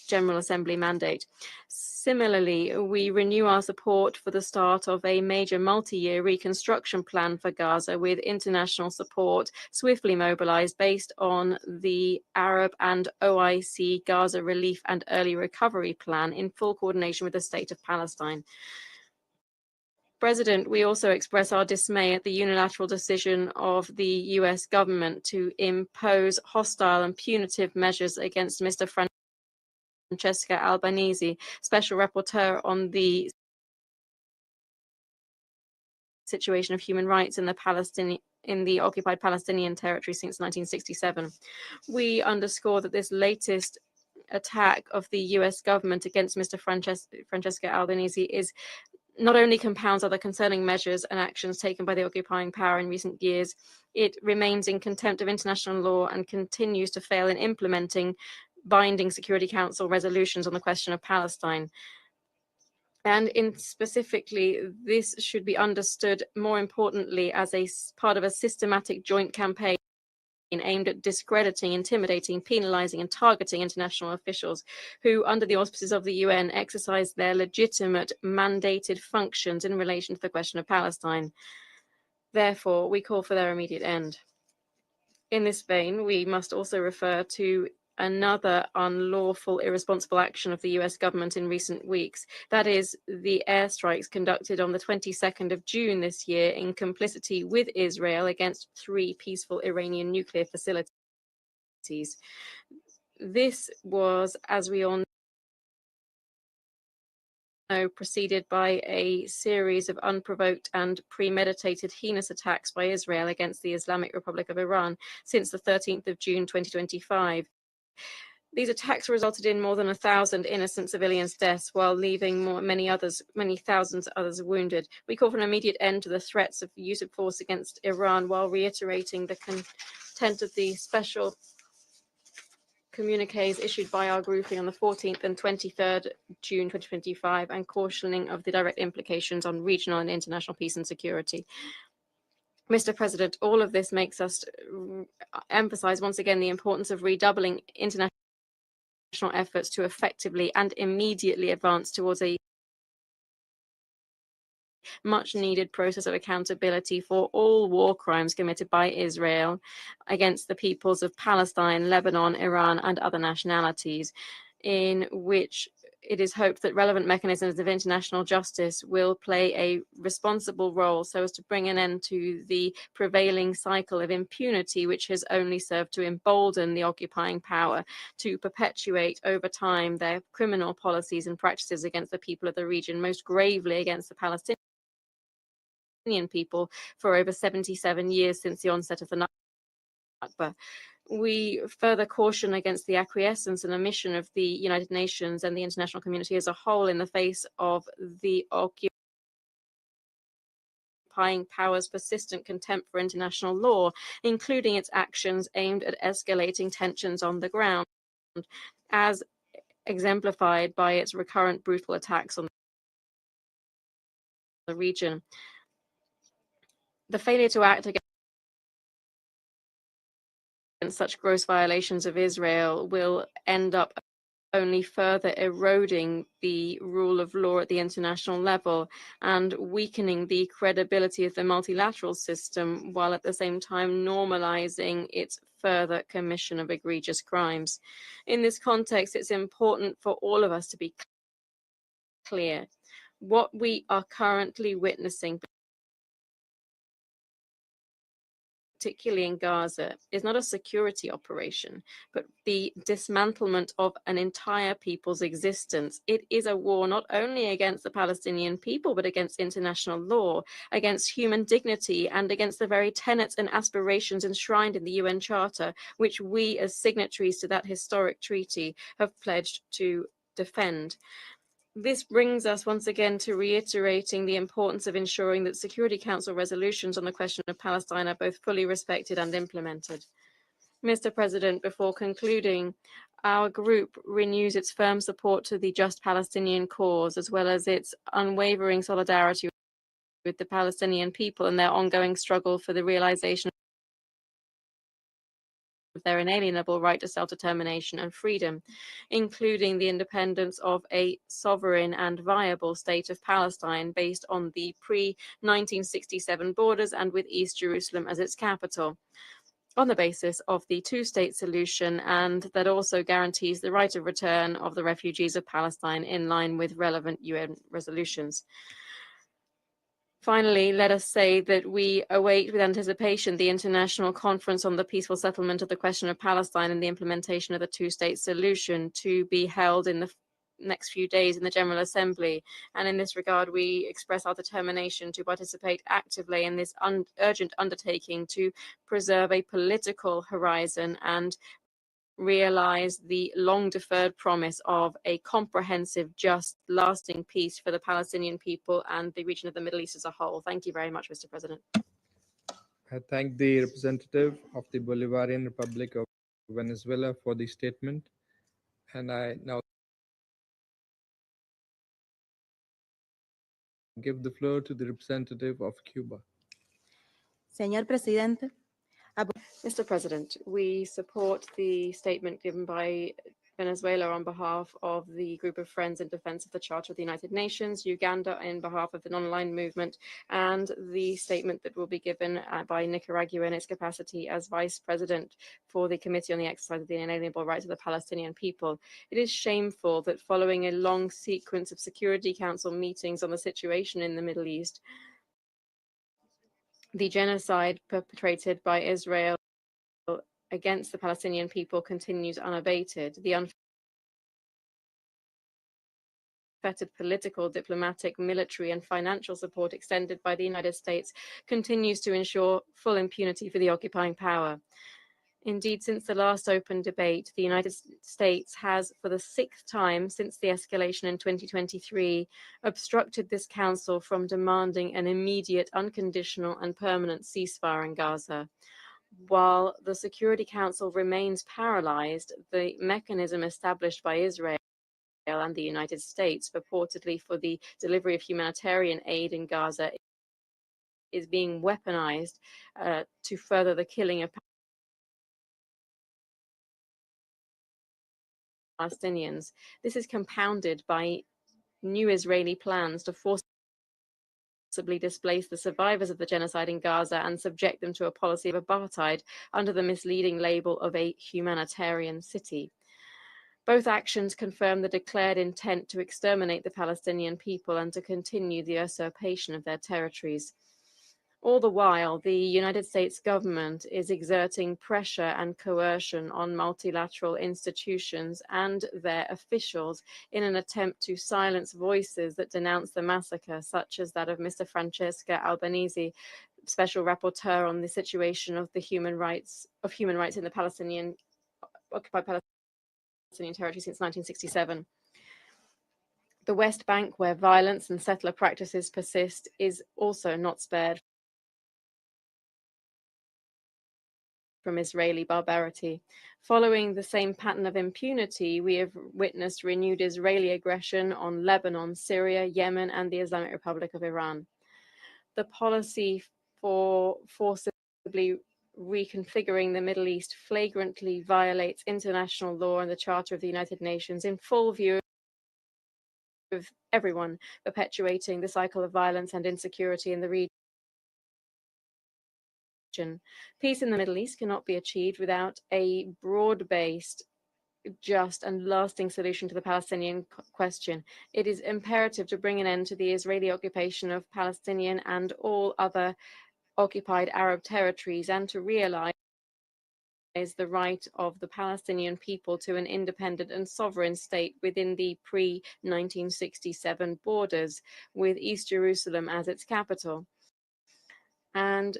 General Assembly mandate. Similarly, we renew our support for the start of a major multi-year reconstruction plan for Gaza with international support swiftly mobilized based on the Arab and OIC Gaza Relief and Early Recovery Plan in full coordination with the State of Palestine. President, we also express our dismay at the unilateral decision of the US government to impose hostile and punitive measures against Mr. Francesca Albanese, Special Rapporteur on the situation of human rights in the occupied Palestinian territory since 1967. We underscore that this latest attack of the US government against Mr. Francesca Albanese is not only compounds other concerning measures and actions taken by the occupying power in recent years, it remains in contempt of international law and continues to fail in implementing binding Security Council resolutions on the question of Palestine. And specifically, this should be understood more importantly as a part of a systematic joint campaign aimed at discrediting, intimidating, penalizing, and targeting international officials who, under the auspices of the UN, exercise their legitimate mandated functions in relation to the question of Palestine. Therefore, we call for their immediate end. In this vein, we must also refer to another unlawful, irresponsible action of the US government in recent weeks. That is the airstrikes conducted on the 22nd of June this year in complicity with Israel against 3 peaceful Iranian nuclear facilities. This was, as we all know, preceded by a series of unprovoked and premeditated heinous attacks by Israel against the Islamic Republic of Iran since the 13th of June 2025. These attacks resulted in more than 1,000 innocent civilians' deaths, while leaving many thousands others wounded. We call for an immediate end to the threats of the use of force against Iran, while reiterating the content of the special communiques issued by our grouping on the 14th and 23rd June 2025 and cautioning of the direct implications on regional and international peace and security. Mr. President, all of this makes us emphasize once again the importance of redoubling international efforts to effectively and immediately advance towards a much needed process of accountability for all war crimes committed by Israel against the peoples of Palestine, Lebanon, Iran, and other nationalities, in which it is hoped that relevant mechanisms of international justice will play a responsible role so as to bring an end to the prevailing cycle of impunity, which has only served to embolden the occupying power to perpetuate over time their criminal policies and practices against the people of the region, most gravely against the Palestinian people for over 77 years since the onset of the Nakba. We further caution against the acquiescence and omission of the United Nations and the international community as a whole in the face of the occupying power's persistent contempt for international law, including its actions aimed at escalating tensions on the ground, as exemplified by its recurrent brutal attacks on the region. The failure to act against such gross violations of Israel will end up only further eroding the rule of law at the international level and weakening the credibility of the multilateral system, while at the same time normalizing its further commission of egregious crimes. In this context, it's important for all of us to be clear. What we are currently witnessing, particularly in Gaza, is not a security operation, but the dismantlement of an entire people's existence. It is a war not only against the Palestinian people, but against international law, against human dignity, and against the very tenets and aspirations enshrined in the UN Charter, which we as signatories to that historic treaty have pledged to defend. This brings us once again to reiterating the importance of ensuring that Security Council resolutions on the question of Palestine are both fully respected and implemented. Mr. President, before concluding, our group renews its firm support to the just Palestinian cause, as well as its unwavering solidarity with the Palestinian people and their ongoing struggle for the realization of their inalienable right to self-determination and freedom, including the independence of a sovereign and viable state of Palestine based on the pre-1967 borders and with East Jerusalem as its capital, on the basis of the two-state solution, and that also guarantees the right of return of the refugees of Palestine in line with relevant UN resolutions. Finally, let us say that we await with anticipation the international conference on the peaceful settlement of the question of Palestine and the implementation of the two-state solution to be held in the next few days in the General Assembly. And in this regard, we express our determination to participate actively in this urgent undertaking to preserve a political horizon and realize the long-deferred promise of a comprehensive, just, lasting peace for the Palestinian people and the region of the Middle East as a whole. Thank you very much, Mr. President. I thank the representative of the Bolivarian Republic of Venezuela for the statement, and I now give the floor to the representative of Cuba. Señor Presidente, Mr. President, we support the statement given by Venezuela on behalf of the Group of Friends in Defense of the Charter of the United Nations, Uganda in behalf of the non-aligned movement, and the statement that will be given by Nicaragua in its capacity as Vice President for the Committee on the Exercise of the Inalienable Rights of the Palestinian People. It is shameful that following a long sequence of Security Council meetings on the situation in the Middle East, the genocide perpetrated by Israel against the Palestinian people continues unabated. The unfettered political, diplomatic, military, and financial support extended by the United States continues to ensure full impunity for the occupying power. Indeed, since the last open debate, the United States has, for the 6th time since the escalation in 2023, obstructed this council from demanding an immediate, unconditional, and permanent ceasefire in Gaza. While the Security Council remains paralyzed, the mechanism established by Israel and the United States purportedly for the delivery of humanitarian aid in Gaza is being weaponized to further the killing of Palestinians. This is compounded by new Israeli plans to forcibly displace the survivors of the genocide in Gaza and subject them to a policy of apartheid under the misleading label of a humanitarian city. Both actions confirm the declared intent to exterminate the Palestinian people and to continue the usurpation of their territories. All the while, the United States government is exerting pressure and coercion on multilateral institutions and their officials in an attempt to silence voices that denounce the massacre, such as that of Mr. Francesca Albanese, Special Rapporteur on the situation of human rights in the occupied Palestinian territory since 1967. The West Bank, where violence and settler practices persist, is also not spared from Israeli barbarity. Following the same pattern of impunity, we have witnessed renewed Israeli aggression on Lebanon, Syria, Yemen, and the Islamic Republic of Iran. The policy for forcibly reconfiguring the Middle East flagrantly violates international law and the Charter of the United Nations in full view of everyone, perpetuating the cycle of violence and insecurity in the region. Peace in the Middle East cannot be achieved without a broad-based, just and lasting solution to the Palestinian question. It is imperative to bring an end to the Israeli occupation of Palestinian and all other occupied Arab territories and to realize the right of the Palestinian people to an independent and sovereign state within the pre-1967 borders, with East Jerusalem as its capital, and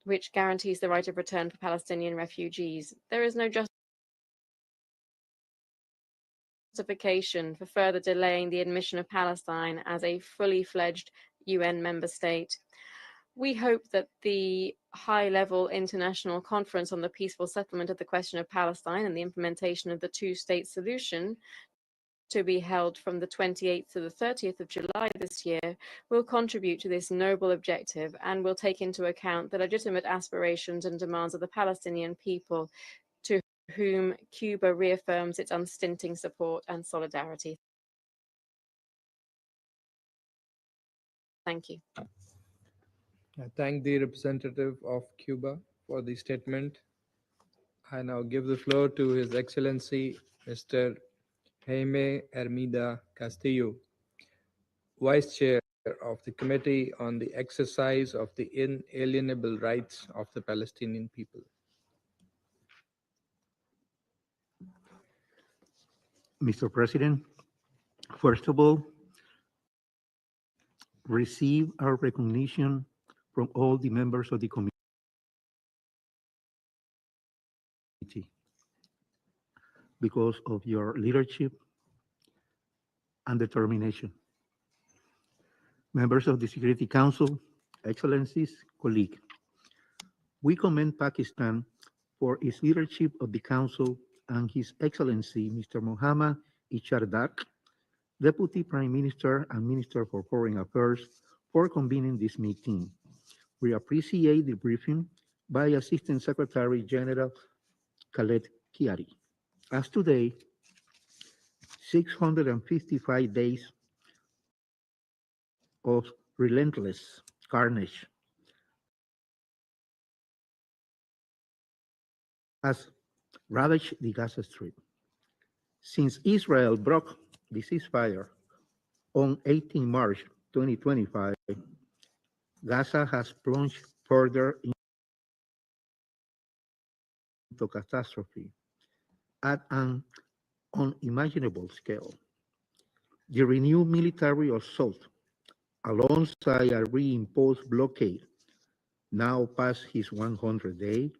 which guarantees the right of return for Palestinian refugees. There is no justification for further delaying the admission of Palestine as a fully fledged UN member state. We hope that the high-level international conference on the peaceful settlement of the question of Palestine and the implementation of the two-state solution, to be held from the 28th to the 30th of July this year, will contribute to this noble objective and will take into account the legitimate aspirations and demands of the Palestinian people, to whom Cuba reaffirms its unstinting support and solidarity. Thank you. I thank the representative of Cuba for the statement. I now give the floor to His Excellency Mr. Jaime Hermida Castillo, Vice Chair of the Committee on the Exercise of the Inalienable Rights of the Palestinian People. Mr. President, first of all, receive our recognition from all the members of the committee because of your leadership and determination. Members of the Security Council, Excellencies, colleagues, we commend Pakistan for its leadership of the Council and His Excellency Mr. Mohammad Ichardak, Deputy Prime Minister and Minister for Foreign Affairs, for convening this meeting. We appreciate the briefing by Assistant Secretary General Khaled Kiari. As today, 655 days of relentless carnage has ravaged the Gaza Strip. Since Israel broke the ceasefire on 18 March 2025, Gaza has plunged further into catastrophe at an unimaginable scale. The renewed military assault, alongside a reimposed blockade, now past its 100th day,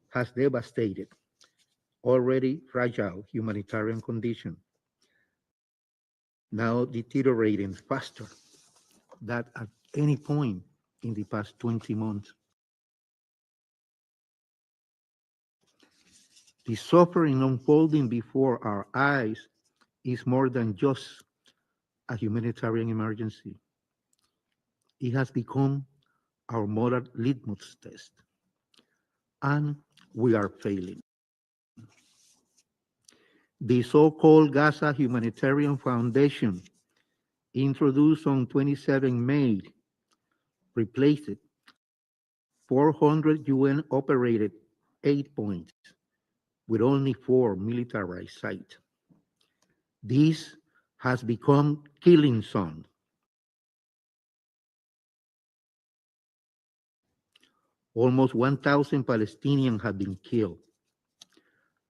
has devastated already fragile humanitarian conditions, now deteriorating faster than at any point in the past 20 months. The suffering unfolding before our eyes is more than just a humanitarian emergency. It has become our moral litmus test, and we are failing. The so-called Gaza Humanitarian Foundation, introduced on 27 May, replaced 400 UN-operated aid points with only 4 militarized sites. This has become killing zone. Almost 1,000 Palestinians have been killed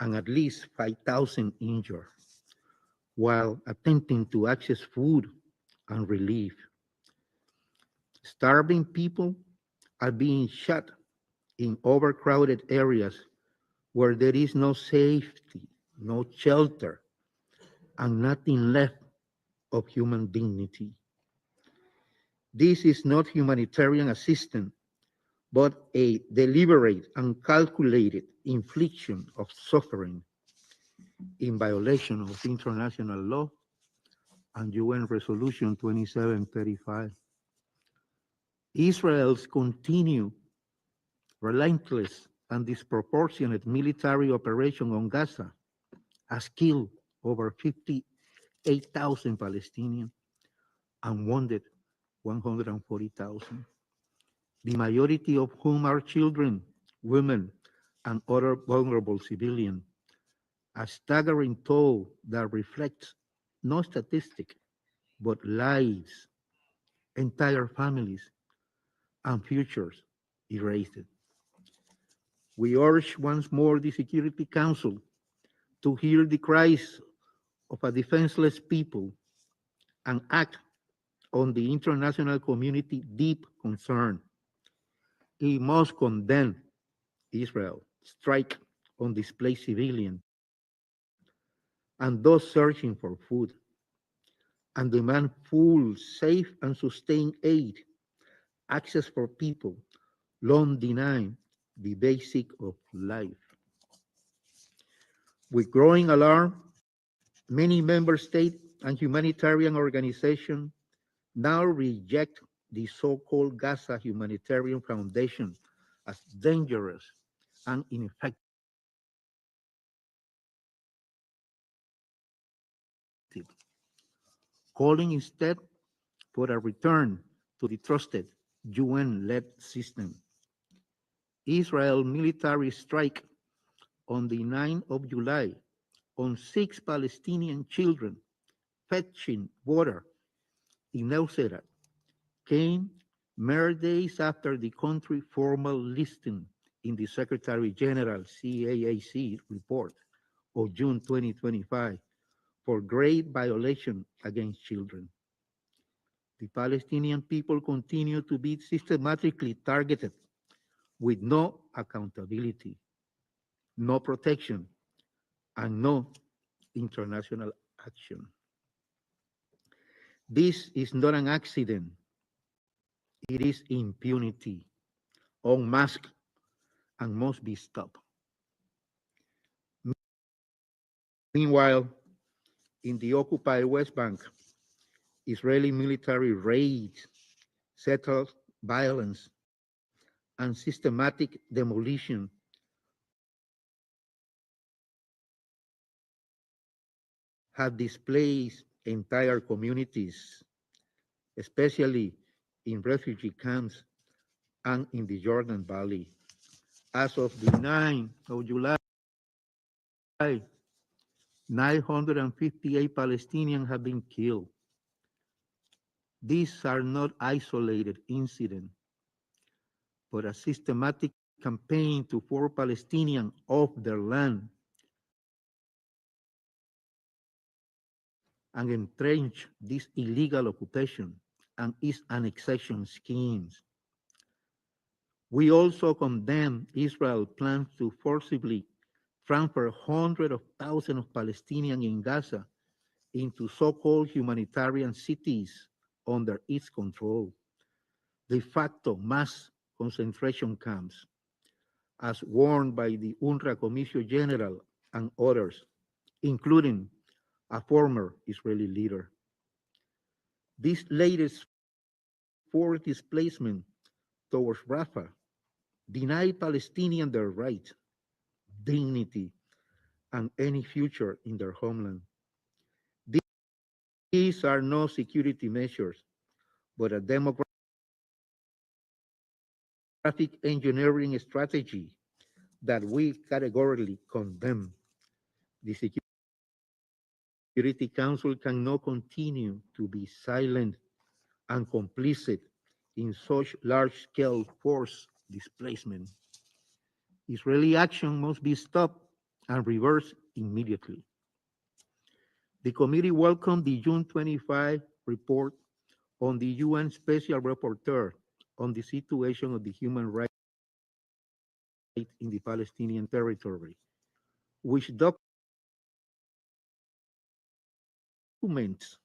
and at least 5,000 injured while attempting to access food and relief. Starving people are being shot in overcrowded areas where there is no safety, no shelter, and nothing left of human dignity. This is not humanitarian assistance, but a deliberate and calculated infliction of suffering in violation of international law and UN Resolution 2735. Israel's continued relentless and disproportionate military operation on Gaza has killed over 58,000 Palestinians and wounded 140,000, the majority of whom are children, women, and other vulnerable civilians. A staggering toll that reflects no statistic, but lives, entire families, and futures erased. We urge once more the Security Council to hear the cries of a defenseless people and act on the international community deep concern. It must condemn Israel's strike on displaced civilians and those searching for food, and demand full, safe, and sustained aid, access for people long denied the basic of life. With growing alarm, many member states and humanitarian organizations now reject the so-called Gaza Humanitarian Foundation as dangerous and ineffective, calling instead for a return to the trusted UN-led system. Israel's military strike on the 9th of July on 6 Palestinian children fetching water in Nuseirat came mere days after the country's formal listing in the Secretary General CAAC report of June 2025 for grave violation against children. The Palestinian people continue to be systematically targeted with no accountability, no protection, and no international action. This is not an accident. It is impunity, unmasked, and must be stopped. Meanwhile, in the occupied West Bank, Israeli military raids, settled violence, and systematic demolition have displaced entire communities, especially in refugee camps and in the Jordan Valley. As of the 9th of July, 958 Palestinians have been killed. These are not isolated incidents, but a systematic campaign to force Palestinians off their land and entrench this illegal occupation and its annexation schemes. We also condemn Israel's plans to forcibly transfer hundreds of thousands of Palestinians in Gaza into so-called humanitarian cities under its control, de facto mass concentration camps, as warned by the UNRWA Commission General and others, including a former Israeli leader. This latest forced displacement towards Rafah denied Palestinians their rights, dignity, and any future in their homeland. These are no security measures, but a demographic engineering strategy that we categorically condemn. The Security Council cannot continue to be silent and complicit in such large-scale forced displacement. Israeli action must be stopped and reversed immediately. The committee welcomed the June 25 report on the UN Special Rapporteur on the situation of the human rights in the Palestinian territory, which documents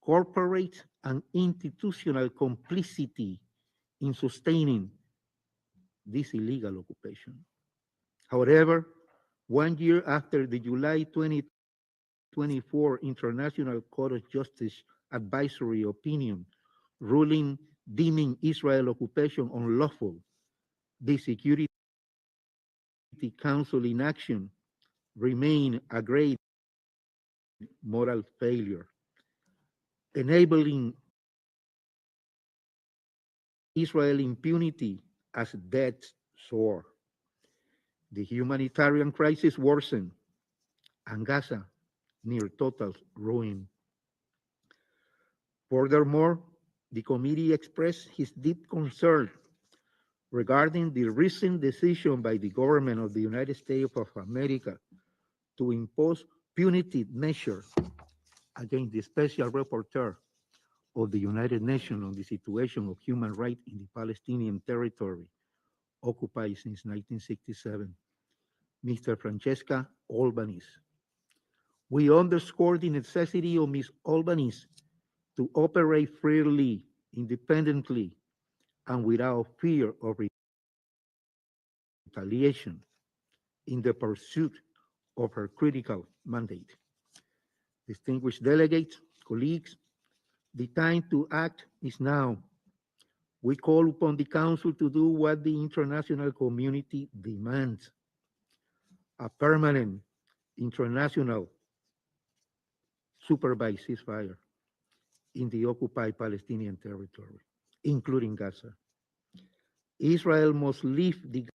corporate and institutional complicity in sustaining this illegal occupation. However, 1 year after the July 2024 International Court of Justice advisory opinion ruling deeming Israel occupation unlawful, the Security Council inaction remain a great moral failure, enabling Israel impunity as death's sword. The humanitarian crisis worsened, and Gaza near total ruin. Furthermore, the committee expressed his deep concern regarding the recent decision by the government of the United States of America to impose punitive measures against the Special Rapporteur of the United Nations on the situation of human rights in the Palestinian territory occupied since 1967, Mr. Francesca Albanese. We underscore the necessity of Ms. Albanese to operate freely, independently, and without fear of retaliation in the pursuit of her critical mandate. Distinguished delegates, colleagues, the time to act is now. We call upon the Council to do what the international community demands: a permanent international supervised ceasefire in the occupied Palestinian territory, including Gaza. Israel must lift the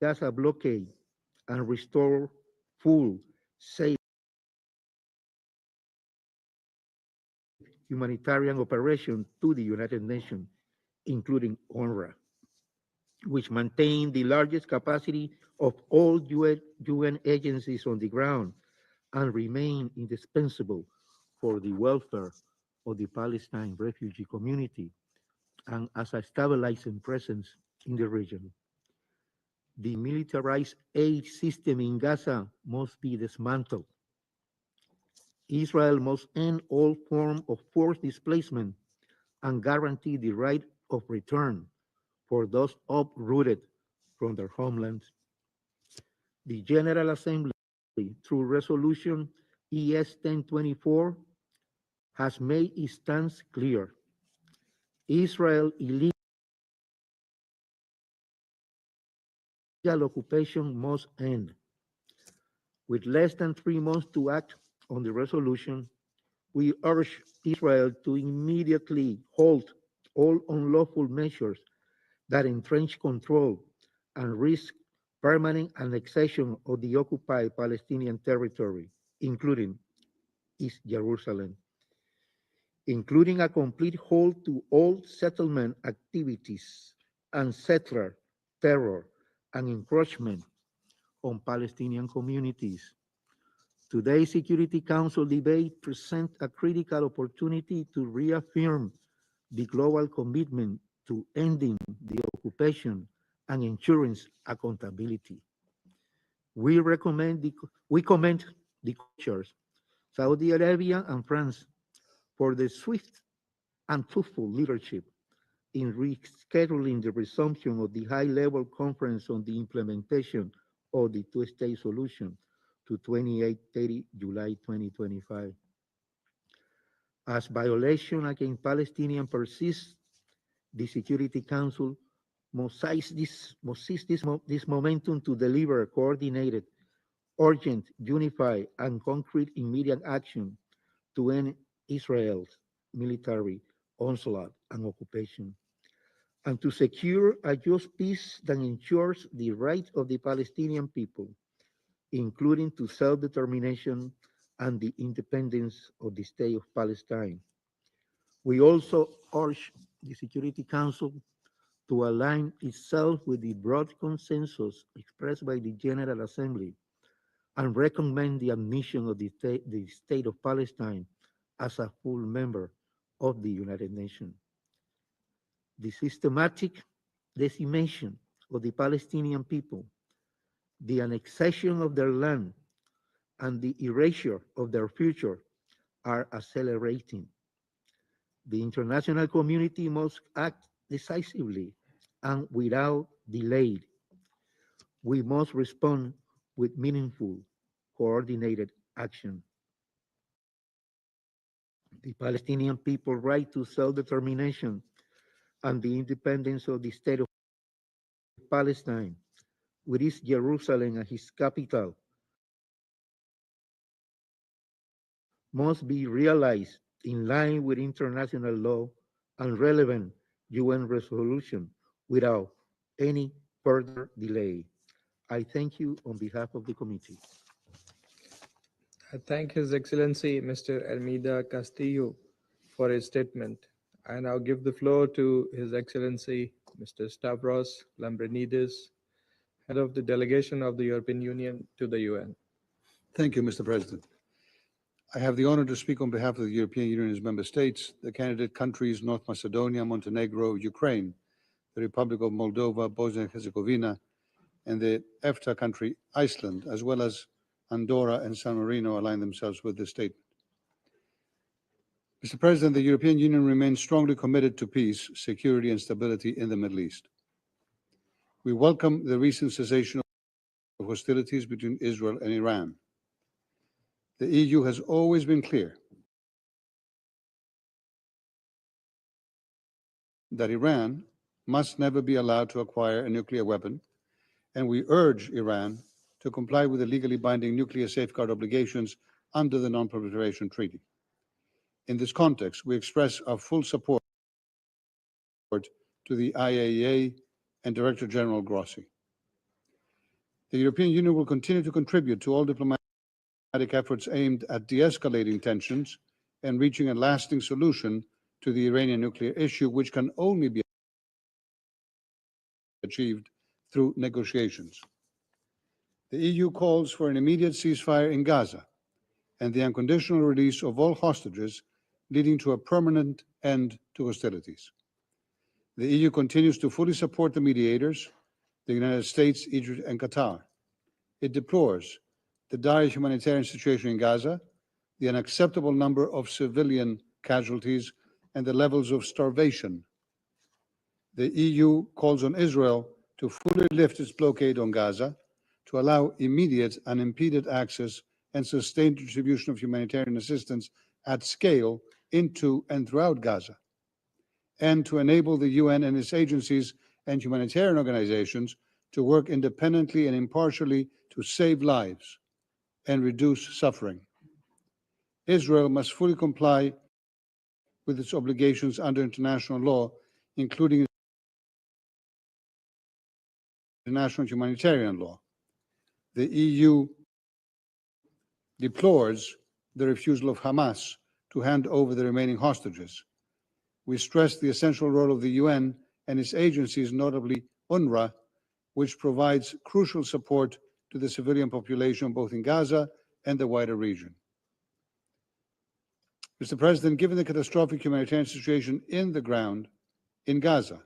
Gaza blockade and restore full, safe humanitarian operation to the United Nations, including UNRWA, which maintain the largest capacity of all UN agencies on the ground and remain indispensable for the welfare of the Palestine refugee community and as a stabilizing presence in the region. The militarized aid system in Gaza must be dismantled. Israel must end all forms of forced displacement and guarantee the right of return for those uprooted from their homelands. The General Assembly, through Resolution ES 1024, has made its stance clear. Israel's illegal occupation must end. With less than 3 months to act on the resolution, we urge Israel to immediately halt all unlawful measures that entrench control and risk permanent annexation of the occupied Palestinian territory, including East Jerusalem, including a complete halt to all settlement activities and settler terror and encroachment on Palestinian communities. Today's Security Council debate presents a critical opportunity to reaffirm the global commitment to ending the occupation and ensuring accountability. We commend the cultures, Saudi Arabia and France, for the swift and truthful leadership in rescheduling the resumption of the high-level conference on the implementation of the two-state solution to 28-30 July 2025. As violation against Palestinians persists, the Security Council must seize this momentum to deliver coordinated, urgent, unified, and concrete immediate action to end Israel's military onslaught and occupation, and to secure a just peace that ensures the rights of the Palestinian people, including to self-determination and the independence of the State of Palestine. We also urge the Security Council to align itself with the broad consensus expressed by the General Assembly and recommend the admission of the State of Palestine as a full member of the United Nations. The systematic decimation of the Palestinian people, the annexation of their land, and the erasure of their future are accelerating. The international community must act decisively and without delay. We must respond with meaningful, coordinated action. The Palestinian people's right to self-determination and the independence of the State of Palestine, with its Jerusalem as its capital, must be realized in line with international law and relevant UN resolution without any further delay. I thank you on behalf of the committee. I thank His Excellency Mr. Almeida Castillo for his statement. I now give the floor to His Excellency Mr. Stavros Lambrinidis, Head of the Delegation of the European Union to the UN. Thank you, Mr. President. I have the honor to speak on behalf of the European Union and its member states, the candidate countries North Macedonia, Montenegro, Ukraine, the Republic of Moldova, Bosnia and Herzegovina, and the EFTA country Iceland, as well as Andorra and San Marino, align themselves with this statement. Mr. President, the European Union remains strongly committed to peace, security, and stability in the Middle East. We welcome the recent cessation of hostilities between Israel and Iran. The EU has always been clear that Iran must never be allowed to acquire a nuclear weapon, and we urge Iran to comply with the legally binding nuclear safeguard obligations under the Non-Proliferation Treaty. In this context, we express our full support to the IAEA and Director General Grossi. The European Union will continue to contribute to all diplomatic efforts aimed at de-escalating tensions and reaching a lasting solution to the Iranian nuclear issue, which can only be achieved through negotiations. The EU calls for an immediate ceasefire in Gaza and the unconditional release of all hostages, leading to a permanent end to hostilities. The EU continues to fully support the mediators, the United States, Egypt, and Qatar. It deplores the dire humanitarian situation in Gaza, the unacceptable number of civilian casualties, and the levels of starvation. The EU calls on Israel to fully lift its blockade on Gaza, to allow immediate, unimpeded access and sustained distribution of humanitarian assistance at scale into and throughout Gaza, and to enable the UN and its agencies and humanitarian organizations to work independently and impartially to save lives and reduce suffering. Israel must fully comply with its obligations under international law, including international humanitarian law. The EU deplores the refusal of Hamas to hand over the remaining hostages. We stress the essential role of the UN and its agencies, notably UNRWA, which provides crucial support to the civilian population both in Gaza and the wider region. Mr. President, given the catastrophic humanitarian situation in the ground in Gaza,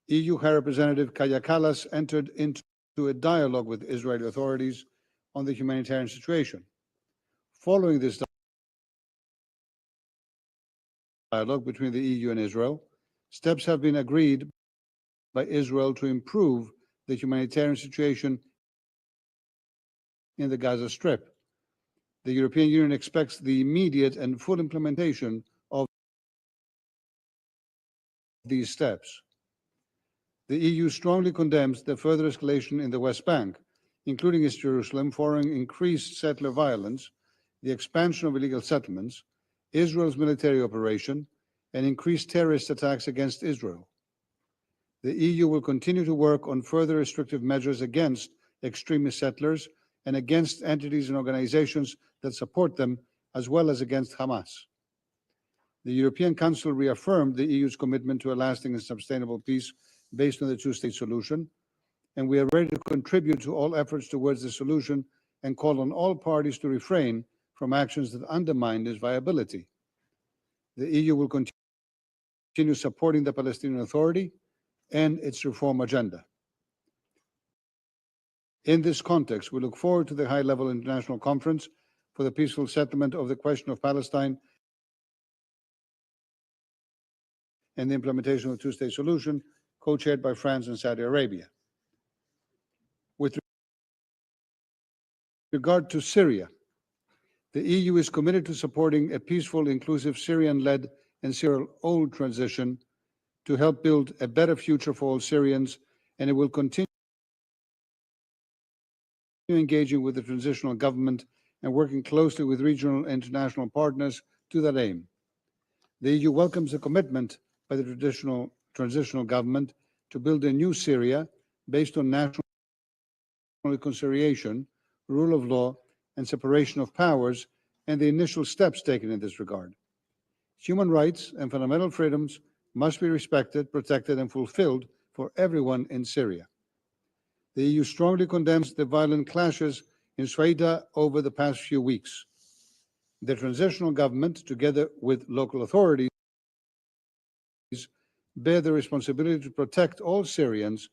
EU High Representative Kaja Kallas entered into a dialogue with Israeli authorities on the humanitarian situation. Following this dialogue between the EU and Israel, Steps have been agreed by Israel to improve the humanitarian situation in the Gaza Strip. The European Union expects the immediate and full implementation of these steps. The EU strongly condemns the further escalation in the West Bank, including East Jerusalem, following increased settler violence, the expansion of illegal settlements, Israel's military operation, and increased terrorist attacks against Israel. The EU will continue to work on further restrictive measures against extremist settlers and against entities and organizations that support them, as well as against Hamas. The European Council reaffirmed the EU's commitment to a lasting and sustainable peace based on the two-state solution, and we are ready to contribute to all efforts towards the solution and call on all parties to refrain from actions that undermine this viability. The EU will continue supporting the Palestinian Authority and its reform agenda. In this context, we look forward to the high-level international conference for the peaceful settlement of the question of Palestine and the implementation of the two-state solution, co-chaired by France and Saudi Arabia. With regard to Syria, the EU is committed to supporting a peaceful, inclusive, Syrian-led and Syrian-owned transition to help build a better future for all Syrians, and it will continue engaging with the transitional government and working closely with regional and international partners to that aim. The EU welcomes the commitment by the transitional government to build a new Syria based on national reconciliation, rule of law, and separation of powers, and the initial steps taken in this regard. Human rights and fundamental freedoms must be respected, protected, and fulfilled for everyone in Syria. The EU strongly condemns the violent clashes in Shuaida over the past few weeks. The transitional government, together with local authorities, bear the responsibility to protect all Syrians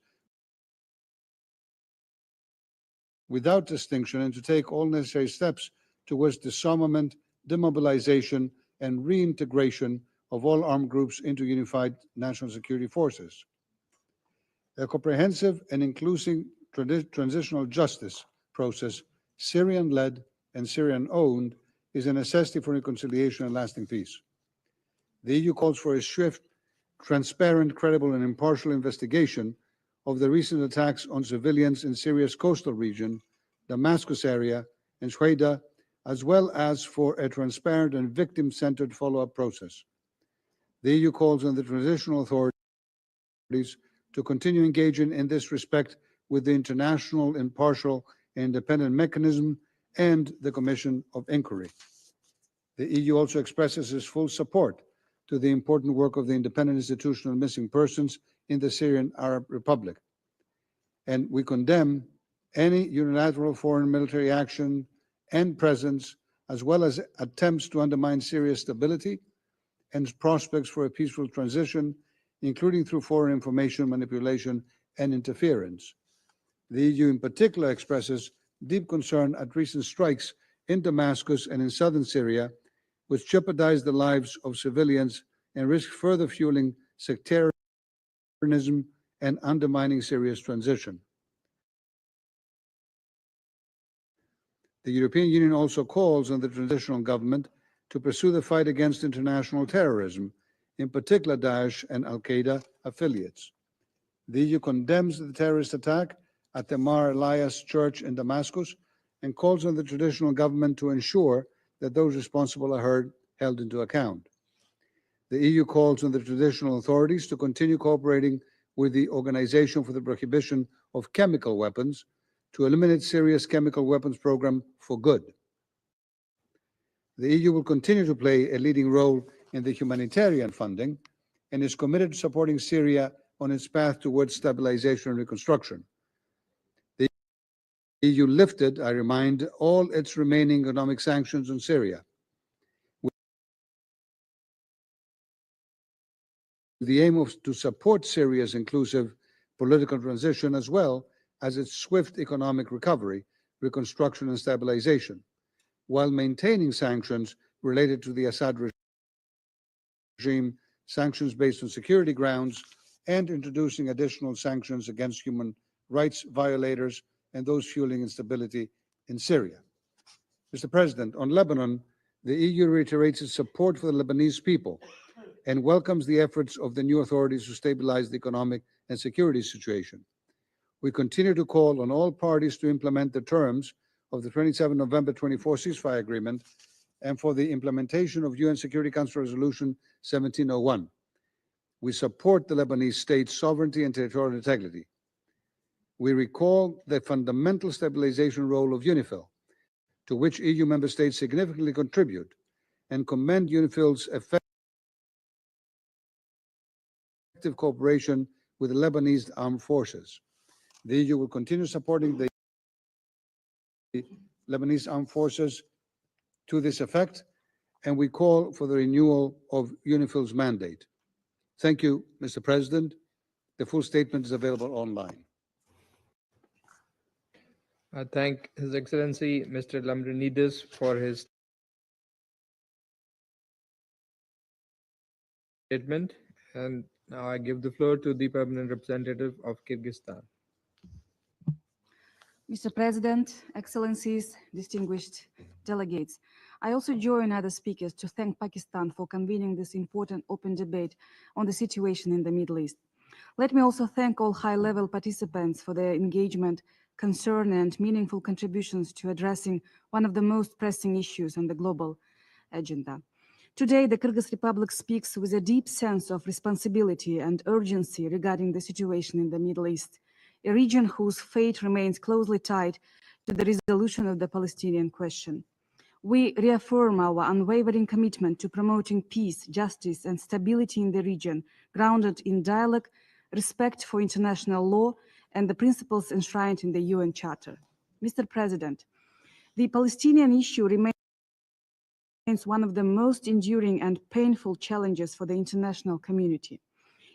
without distinction and to take all necessary steps towards disarmament, demobilization, and reintegration of all armed groups into unified national security forces. A comprehensive and inclusive transitional justice process, Syrian-led and Syrian-owned, is a necessity for reconciliation and lasting peace. The EU calls for a swift, transparent, credible, and impartial investigation of the recent attacks on civilians in Syria's coastal region, Damascus area, and Shuaida, as well as for a transparent and victim-centered follow-up process. The EU calls on the transitional authorities to continue engaging in this respect with the international, impartial, and independent mechanism and the Commission of Inquiry. The EU also expresses its full support to the important work of the Independent Institution on Missing Persons in the Syrian Arab Republic. And we condemn any unilateral foreign military action and presence, as well as attempts to undermine Syria's stability and prospects for a peaceful transition, including through foreign information manipulation and interference. The EU in particular expresses deep concern at recent strikes in Damascus and in southern Syria, which jeopardize the lives of civilians and risk further fueling sectarianism and undermining Syria's transition. The European Union also calls on the transitional government to pursue the fight against international terrorism, in particular Daesh and Al-Qaeda affiliates. The EU condemns the terrorist attack at the Mar Elias Church in Damascus and calls on the traditional government to ensure that those responsible are held into account. The EU calls on the traditional authorities to continue cooperating with the Organization for the Prohibition of Chemical Weapons to eliminate Syria's chemical weapons program for good. The EU will continue to play a leading role in the humanitarian funding and is committed to supporting Syria on its path towards stabilization and reconstruction. The EU lifted, I remind, all its remaining economic sanctions on Syria, with the aim to support Syria's inclusive political transition as well as its swift economic recovery, reconstruction, and stabilization, while maintaining sanctions related to the Assad regime sanctions based on security grounds, and introducing additional sanctions against human rights violators and those fueling instability in Syria. Mr. President, on Lebanon, the EU reiterates its support for the Lebanese people and welcomes the efforts of the new authorities to stabilize the economic and security situation. We continue to call on all parties to implement the terms of the 27 November 24 ceasefire agreement and for the implementation of UN Security Council Resolution 1701. We support the Lebanese state's sovereignty and territorial integrity. We recall the fundamental stabilization role of UNIFIL, to which EU member states significantly contribute, and commend UNIFIL's effective cooperation with the Lebanese armed forces. The EU will continue supporting the Lebanese armed forces to this effect, and we call for the renewal of UNIFIL's mandate. Thank you, Mr. President. The full statement is available online. I thank His Excellency Mr. Lambrinidis for his statement, and now I give the floor to the permanent representative of Kyrgyzstan. Mr. President, Excellencies, distinguished delegates, I also join other speakers to thank Pakistan for convening this important open debate on the situation in the Middle East. Let me also thank all high-level participants for their engagement, concern, and meaningful contributions to addressing one of the most pressing issues on the global agenda. Today, the Kyrgyz Republic speaks with a deep sense of responsibility and urgency regarding the situation in the Middle East, a region whose fate remains closely tied to the resolution of the Palestinian question. We reaffirm our unwavering commitment to promoting peace, justice, and stability in the region, grounded in dialogue, respect for international law, and the principles enshrined in the UN Charter. Mr. President, the Palestinian issue remains one of the most enduring and painful challenges for the international community.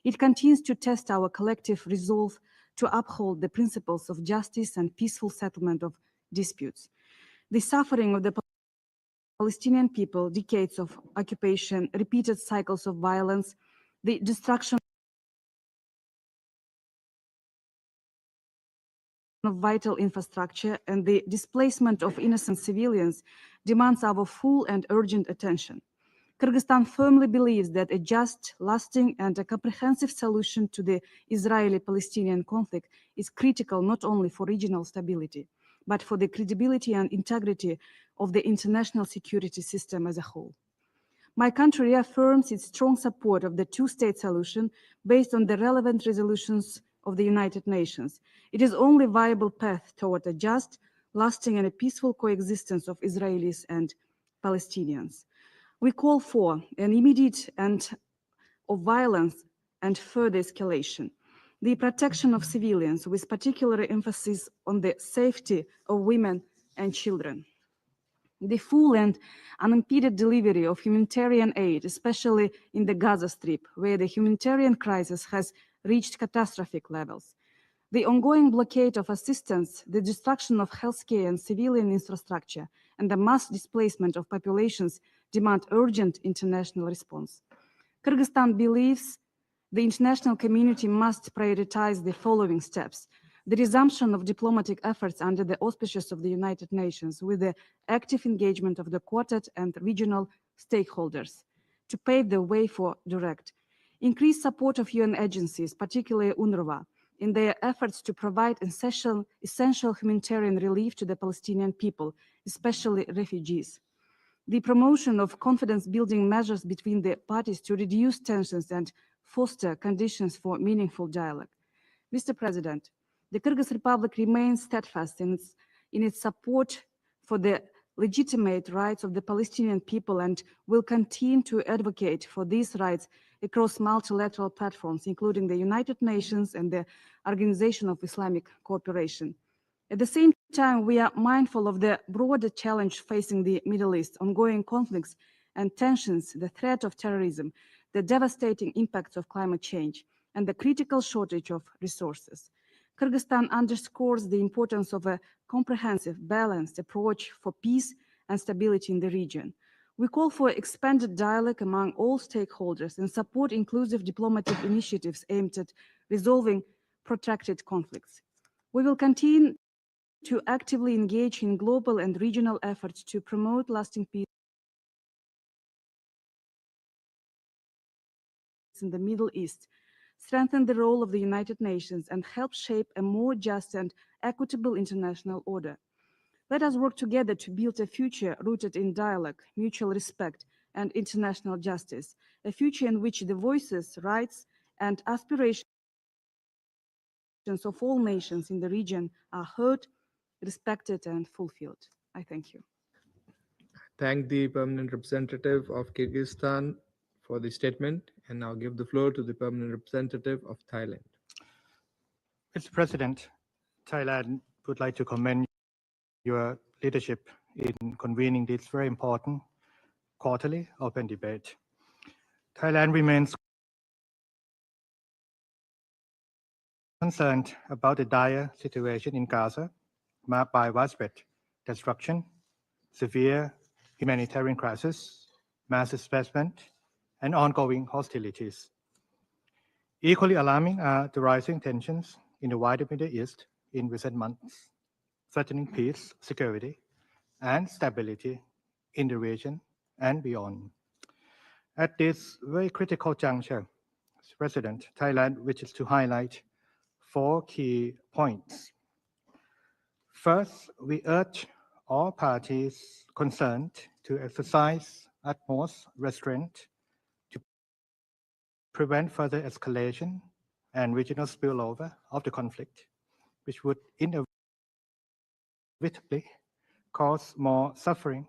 It continues to test our collective resolve to uphold the principles of justice and peaceful settlement of disputes. The suffering of the Palestinian people, decades of occupation, repeated cycles of violence, the destruction of vital infrastructure, and the displacement of innocent civilians demands our full and urgent attention. Kyrgyzstan firmly believes that a just, lasting, and a comprehensive solution to the Israeli-Palestinian conflict is critical not only for regional stability, but for the credibility and integrity of the international security system as a whole. My country reaffirms its strong support of the two-state solution based on the relevant resolutions of the United Nations. It is the only viable path toward a just, lasting, and a peaceful coexistence of Israelis and Palestinians. We call for an immediate end of violence and further escalation, the protection of civilians with particular emphasis on the safety of women and children, the full and unimpeded delivery of humanitarian aid, especially in the Gaza Strip, where the humanitarian crisis has reached catastrophic levels, the ongoing blockade of assistance, the destruction of healthcare and civilian infrastructure, and the mass displacement of populations demand urgent international response. Kyrgyzstan believes the international community must prioritize the following steps: the resumption of diplomatic efforts under the auspices of the United Nations with the active engagement of the Quartet and regional stakeholders to pave the way for direct, increased support of UN agencies, particularly UNRWA, in their efforts to provide essential humanitarian relief to the Palestinian people, especially refugees, the promotion of confidence-building measures between the parties to reduce tensions and foster conditions for meaningful dialogue. Mr. President, the Kyrgyz Republic remains steadfast in its support for the legitimate rights of the Palestinian people and will continue to advocate for these rights across multilateral platforms, including the United Nations and the Organization of Islamic Cooperation. At the same time, we are mindful of the broader challenge facing the Middle East, ongoing conflicts and tensions, the threat of terrorism, the devastating impacts of climate change, and the critical shortage of resources. Kyrgyzstan underscores the importance of a comprehensive, balanced approach for peace and stability in the region. We call for expanded dialogue among all stakeholders and support inclusive diplomatic initiatives aimed at resolving protracted conflicts. We will continue to actively engage in global and regional efforts to promote lasting peace in the Middle East, strengthen the role of the United Nations, and help shape a more just and equitable international order. Let us work together to build a future rooted in dialogue, mutual respect, and international justice, a future in which the voices, rights, and aspirations of all nations in the region are heard, respected, and fulfilled. I thank you. Thank the permanent representative of Kyrgyzstan for the statement, and now give the floor to the permanent representative of Thailand. Mr. President, Thailand would like to commend your leadership in convening this very important quarterly open debate. Thailand remains concerned about the dire situation in Gaza, marked by widespread destruction, severe humanitarian crisis, mass displacement, and ongoing hostilities. Equally alarming are the rising tensions in the wider Middle East in recent months, threatening peace, security, and stability in the region and beyond. At this very critical juncture, Mr. President, Thailand wishes to highlight 4 key points. First, we urge all parties concerned to exercise utmost restraint to prevent further escalation and regional spillover of the conflict, which would inevitably cause more suffering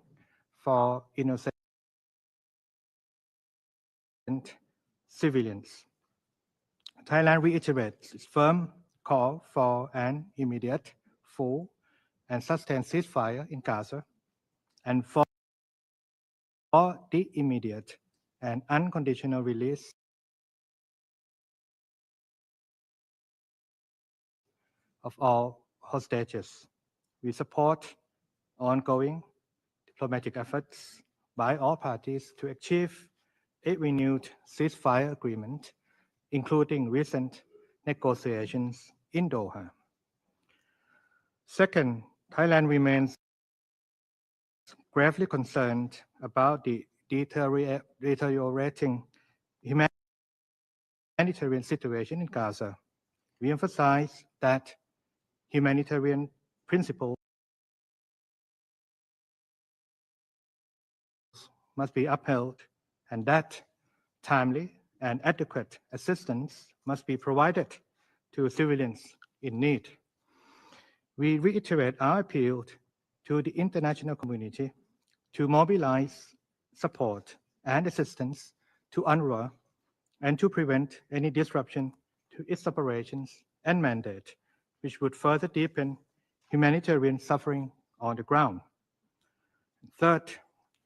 for innocent civilians. Thailand reiterates its firm call for an immediate, full, and sustained ceasefire in Gaza, and for the immediate and unconditional release of all hostages. We support ongoing diplomatic efforts by all parties to achieve a renewed ceasefire agreement, including recent negotiations in Doha. Second, Thailand remains gravely concerned about the deteriorating humanitarian situation in Gaza. We emphasize that humanitarian principles must be upheld and that timely and adequate assistance must be provided to civilians in need. We reiterate our appeal to the international community to mobilize support and assistance to UNRWA and to prevent any disruption to its operations and mandate, which would further deepen humanitarian suffering on the ground. Third,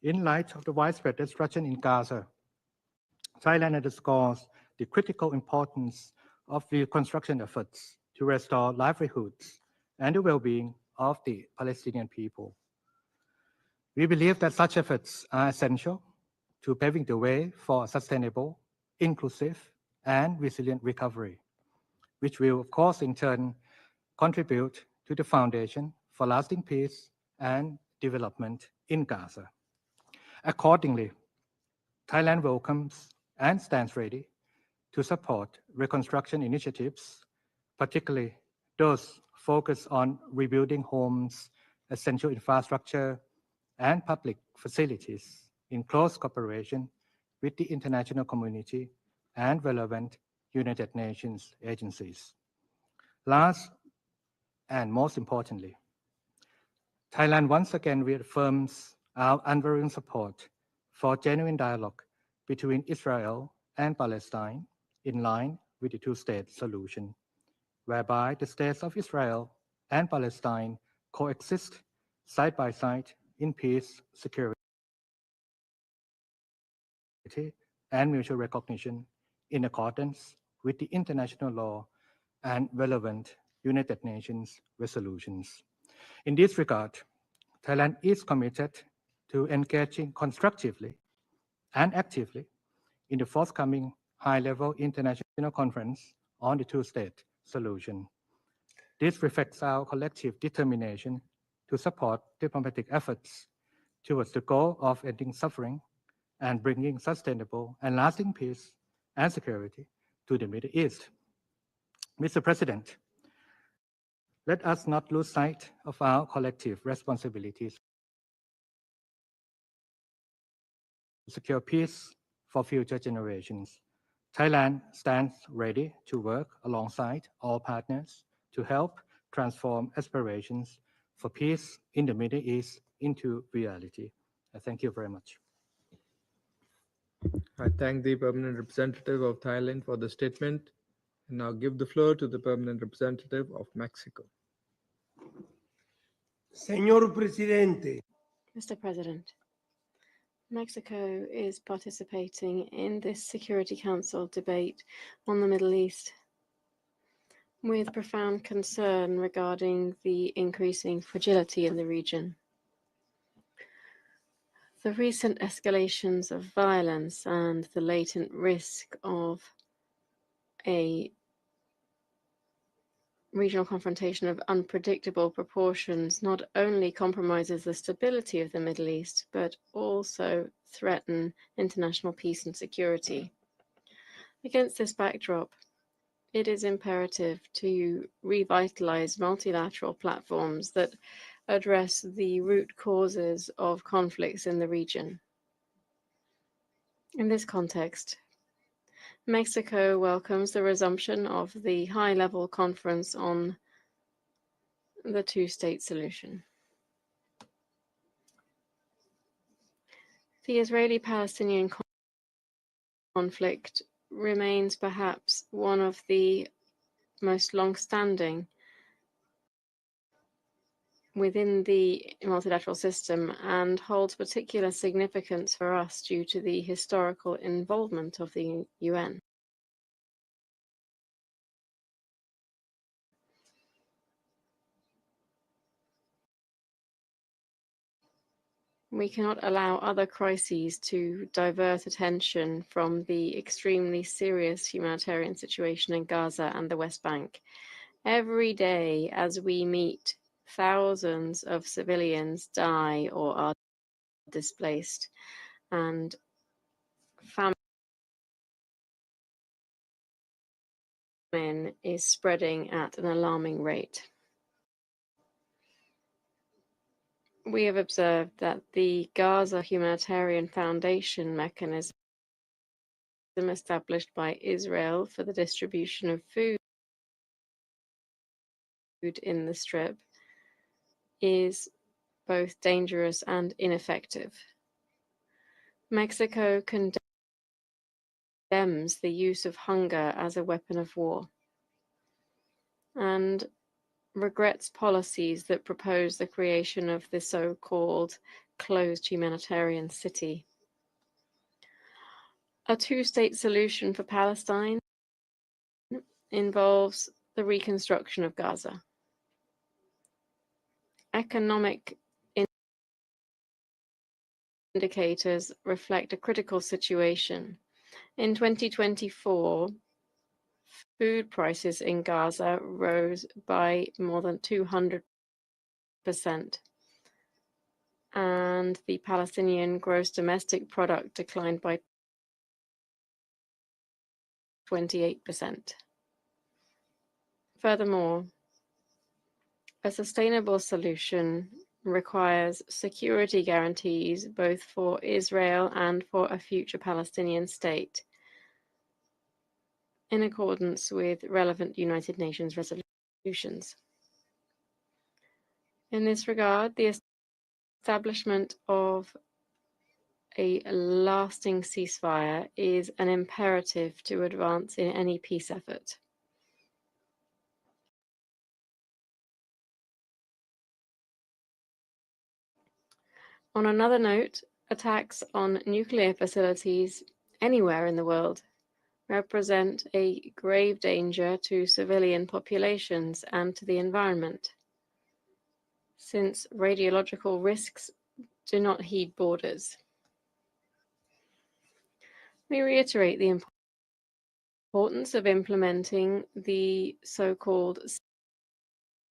in light of the widespread destruction in Gaza, Thailand underscores the critical importance of the reconstruction efforts to restore livelihoods and the well-being of the Palestinian people. We believe that such efforts are essential to paving the way for a sustainable, inclusive, and resilient recovery, which will, of course, in turn, contribute to the foundation for lasting peace and development in Gaza. Accordingly, Thailand welcomes and stands ready to support reconstruction initiatives, particularly those focused on rebuilding homes, essential infrastructure, and public facilities in close cooperation with the international community and relevant United Nations agencies. Last and most importantly, Thailand once again reaffirms our unwavering support for genuine dialogue between Israel and Palestine in line with the two-state solution, whereby the states of Israel and Palestine coexist side by side in peace, security, and mutual recognition in accordance with the international law and relevant United Nations resolutions. In this regard, Thailand is committed to engaging constructively and actively in the forthcoming high-level international conference on the two-state solution. This reflects our collective determination to support diplomatic efforts towards the goal of ending suffering and bringing sustainable and lasting peace and security to the Middle East. Mr. President, let us not lose sight of our collective responsibilities to secure peace for future generations. Thailand stands ready to work alongside all partners to help transform aspirations for peace in the Middle East into reality. I thank you very much. I thank the permanent representative of Thailand for the statement and now give the floor to the permanent representative of Mexico. Señor Presidente. Mr. President, Mexico is participating in this Security Council debate on the Middle East with profound concern regarding the increasing fragility in the region. The recent escalations of violence and the latent risk of a regional confrontation of unpredictable proportions not only compromises the stability of the Middle East, but also threaten international peace and security. Against this backdrop, it is imperative to revitalize multilateral platforms that address the root causes of conflicts in the region. In this context, Mexico welcomes the resumption of the high-level conference on the two-state solution. The Israeli-Palestinian conflict remains perhaps one of the most long-standing within the multilateral system and holds particular significance for us due to the historical involvement of the UN. We cannot allow other crises to divert attention from the extremely serious humanitarian situation in Gaza and the West Bank. Every day as we meet, thousands of civilians die or are displaced, and famine is spreading at an alarming rate. We have observed that the Gaza Humanitarian Foundation mechanism established by Israel for the distribution of food in the Strip is both dangerous and ineffective. Mexico condemns the use of hunger as a weapon of war and regrets policies that propose the creation of the so-called closed humanitarian city. A two-state solution for Palestine involves the reconstruction of Gaza. Economic indicators reflect a critical situation. In 2024, food prices in Gaza rose by more than 200%, and the Palestinian gross domestic product declined by 28%. Furthermore, a sustainable solution requires security guarantees both for Israel and for a future Palestinian state, in accordance with relevant United Nations resolutions. In this regard, the establishment of a lasting ceasefire is an imperative to advance in any peace effort. On another note, attacks on nuclear facilities anywhere in the world represent a grave danger to civilian populations and to the environment, since radiological risks do not heed borders. We reiterate the importance of implementing the so-called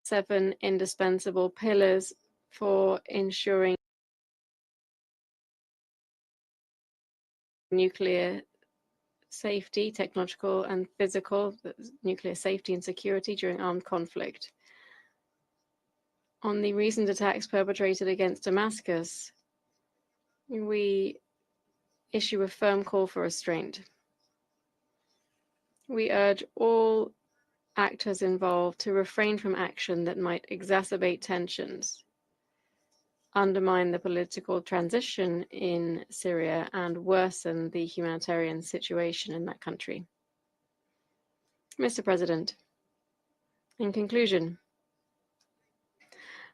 7 indispensable pillars for ensuring nuclear safety, technological and physical, nuclear safety and security during armed conflict. On the recent attacks perpetrated against Damascus, we issue a firm call for restraint. We urge all actors involved to refrain from action that might exacerbate tensions, undermine the political transition in Syria, and worsen the humanitarian situation in that country. Mr. President, in conclusion,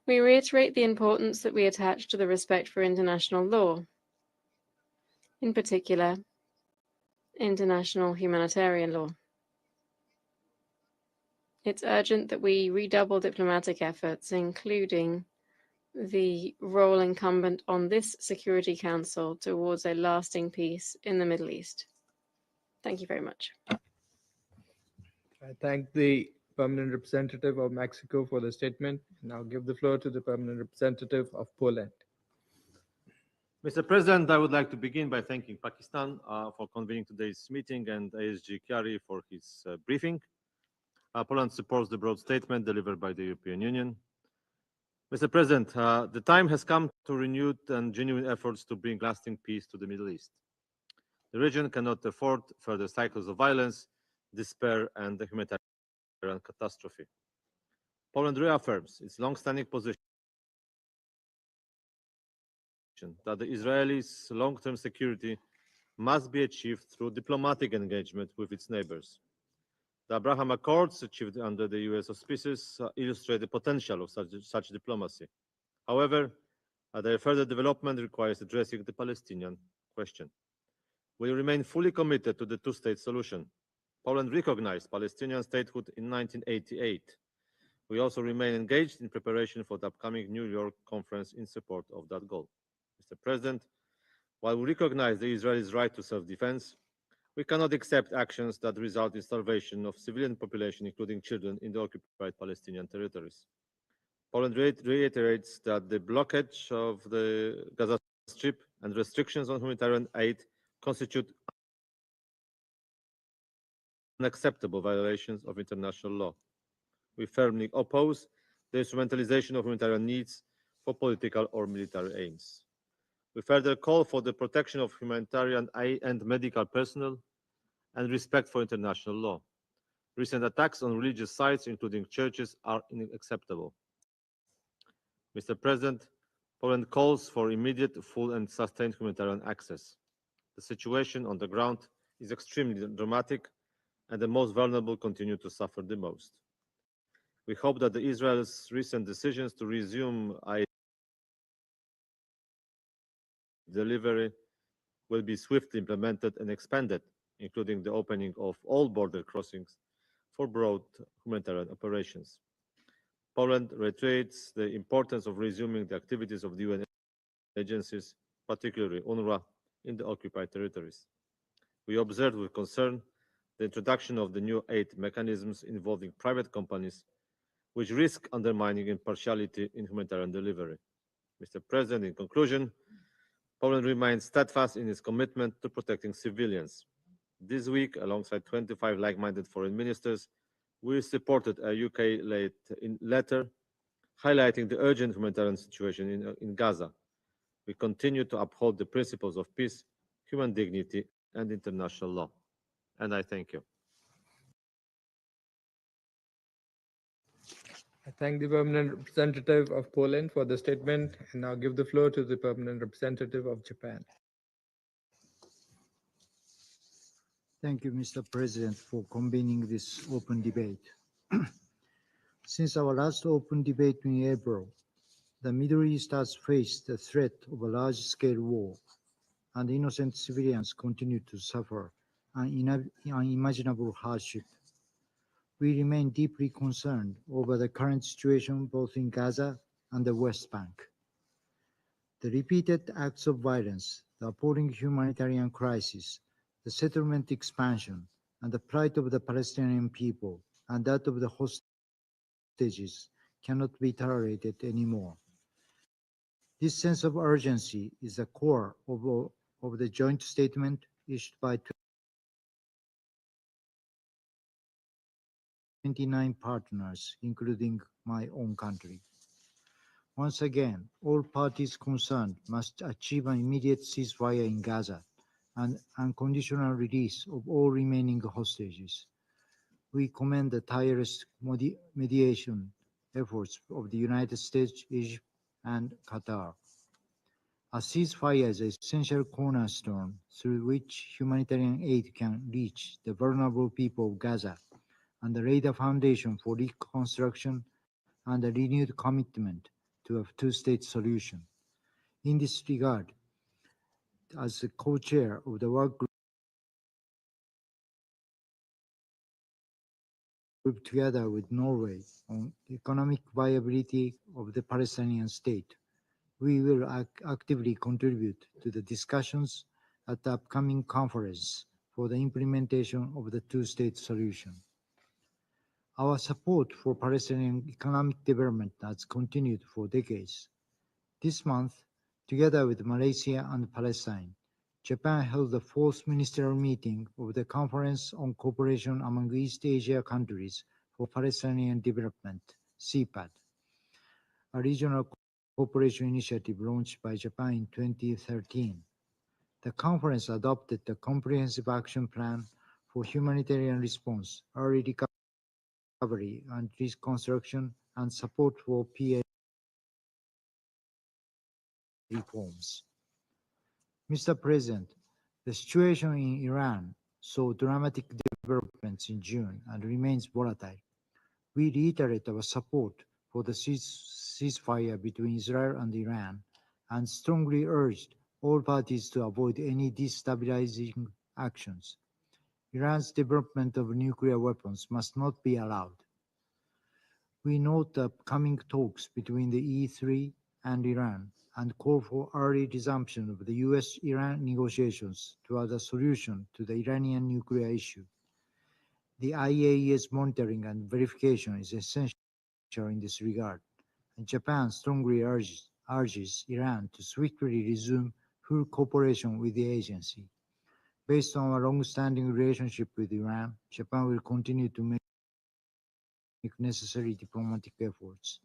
we reiterate the importance that we attach to the respect for international law, in particular, international humanitarian law. It's urgent that we redouble diplomatic efforts, including the role incumbent on this Security Council towards a lasting peace in the Middle East. Thank you very much. I thank the permanent representative of Mexico for the statement. Now give the floor to the permanent representative of Poland. Mr. President, I would like to begin by thanking Pakistan for convening today's meeting and ASG Kyari for his briefing. Poland supports the broad statement delivered by the European Union. Mr. President, the time has come to renewed and genuine efforts to bring lasting peace to the Middle East. The region cannot afford further cycles of violence, despair, and the humanitarian catastrophe. Poland reaffirms its long-standing position that the Israelis' long-term security must be achieved through diplomatic engagement with its neighbors. The Abraham Accords achieved under the US auspices illustrate the potential of such diplomacy. However, their further development requires addressing the Palestinian question. We remain fully committed to the two-state solution. Poland recognized Palestinian statehood in 1988. We also remain engaged in preparation for the upcoming New York conference in support of that goal. Mr. President, while we recognize the Israelis' right to self-defense, we cannot accept actions that result in starvation of civilian population, including children, in the occupied Palestinian territories. Poland reiterates that the blockage of the Gaza Strip and restrictions on humanitarian aid constitute unacceptable violations of international law. We firmly oppose the instrumentalization of humanitarian needs for political or military aims. We further call for the protection of humanitarian aid and medical personnel and respect for international law. Recent attacks on religious sites, including churches, are unacceptable. Mr. President, Poland calls for immediate, full, and sustained humanitarian access. The situation on the ground is extremely dramatic, and the most vulnerable continue to suffer the most. We hope that Israel's recent decisions to resume aid delivery will be swiftly implemented and expanded, including the opening of all border crossings for broad humanitarian operations. Poland reiterates the importance of resuming the activities of the UN agencies, particularly UNRWA, in the occupied territories. We observe with concern the introduction of the new aid mechanisms involving private companies, which risk undermining impartiality in humanitarian delivery. Mr. President, in conclusion, Poland remains steadfast in its commitment to protecting civilians. This week, alongside 25 like-minded foreign ministers, we supported a UK-led letter highlighting the urgent humanitarian situation in Gaza. We continue to uphold the principles of peace, human dignity, and international law. And I thank you. I thank the permanent representative of Poland for the statement and now give the floor to the permanent representative of Japan. Thank you, Mr. President, for convening this open debate. Since our last open debate in April, the Middle East has faced the threat of a large-scale war, and innocent civilians continue to suffer an unimaginable hardship. We remain deeply concerned over the current situation both in Gaza and the West Bank. The repeated acts of violence, the appalling humanitarian crisis, the settlement expansion, and the plight of the Palestinian people and that of the hostages cannot be tolerated anymore. This sense of urgency is the core of the joint statement issued by 29 partners, including my own country. Once again, all parties concerned must achieve an immediate ceasefire in Gaza and unconditional release of all remaining hostages. We commend the tireless mediation efforts of the United States, Egypt, and Qatar. A ceasefire is an essential cornerstone through which humanitarian aid can reach the vulnerable people of Gaza and lay the foundation for reconstruction and a renewed commitment to a two-state solution. In this regard, as the co-chair of the work group together with Norway on economic viability of the Palestinian state, we will actively contribute to the discussions at the upcoming conference for the implementation of the two-state solution. Our support for Palestinian economic development has continued for decades. This month, together with Malaysia and Palestine, Japan held the fourth ministerial meeting of the Conference on Cooperation among East Asia Countries for Palestinian Development, CPAD, a regional cooperation initiative launched by Japan in 2013. The conference adopted the Comprehensive Action Plan for Humanitarian Response, Early Recovery and Reconstruction, and Support for PA reforms. Mr. President, the situation in Iran saw dramatic developments in June and remains volatile. We reiterate our support for the ceasefire between Israel and Iran and strongly urged all parties to avoid any destabilizing actions. Iran's development of nuclear weapons must not be allowed. We note the upcoming talks between the E3 and Iran and call for early resumption of the US-Iran negotiations toward a solution to the Iranian nuclear issue. The IAEA's monitoring and verification is essential in this regard, and Japan strongly urges Iran to swiftly resume full cooperation with the agency. Based on our long-standing relationship with Iran, Japan will continue to make necessary diplomatic efforts.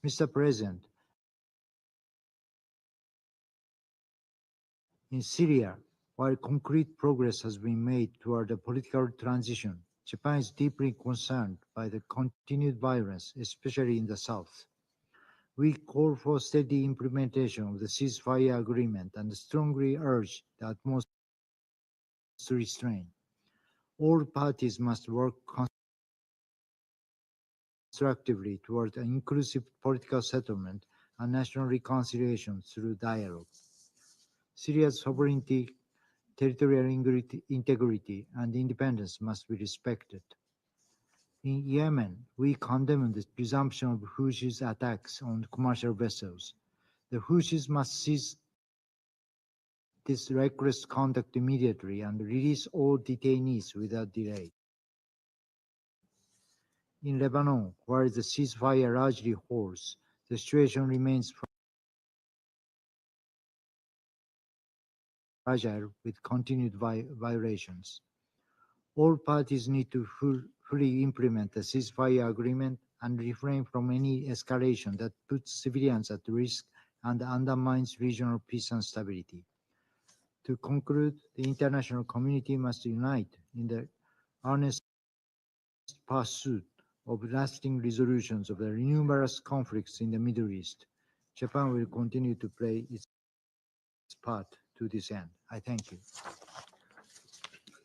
Mr. President, in Syria, while concrete progress has been made toward a political transition, Japan is deeply concerned by the continued violence, especially in the south. We call for steady implementation of the ceasefire agreement and strongly urge the utmost restraint. All parties must work constructively toward an inclusive political settlement and national reconciliation through dialogue. Syria's sovereignty, territorial integrity, and independence must be respected. In Yemen, we condemn the resumption of Houthis' attacks on commercial vessels. The Houthis must cease this reckless conduct immediately and release all detainees without delay. In Lebanon, where the ceasefire largely holds, the situation remains fragile with continued violations. All parties need to fully implement the ceasefire agreement and refrain from any escalation that puts civilians at risk and undermines regional peace and stability. To conclude, the international community must unite in the earnest pursuit of lasting resolutions of the numerous conflicts in the Middle East. Japan will continue to play its part to this end. I thank you.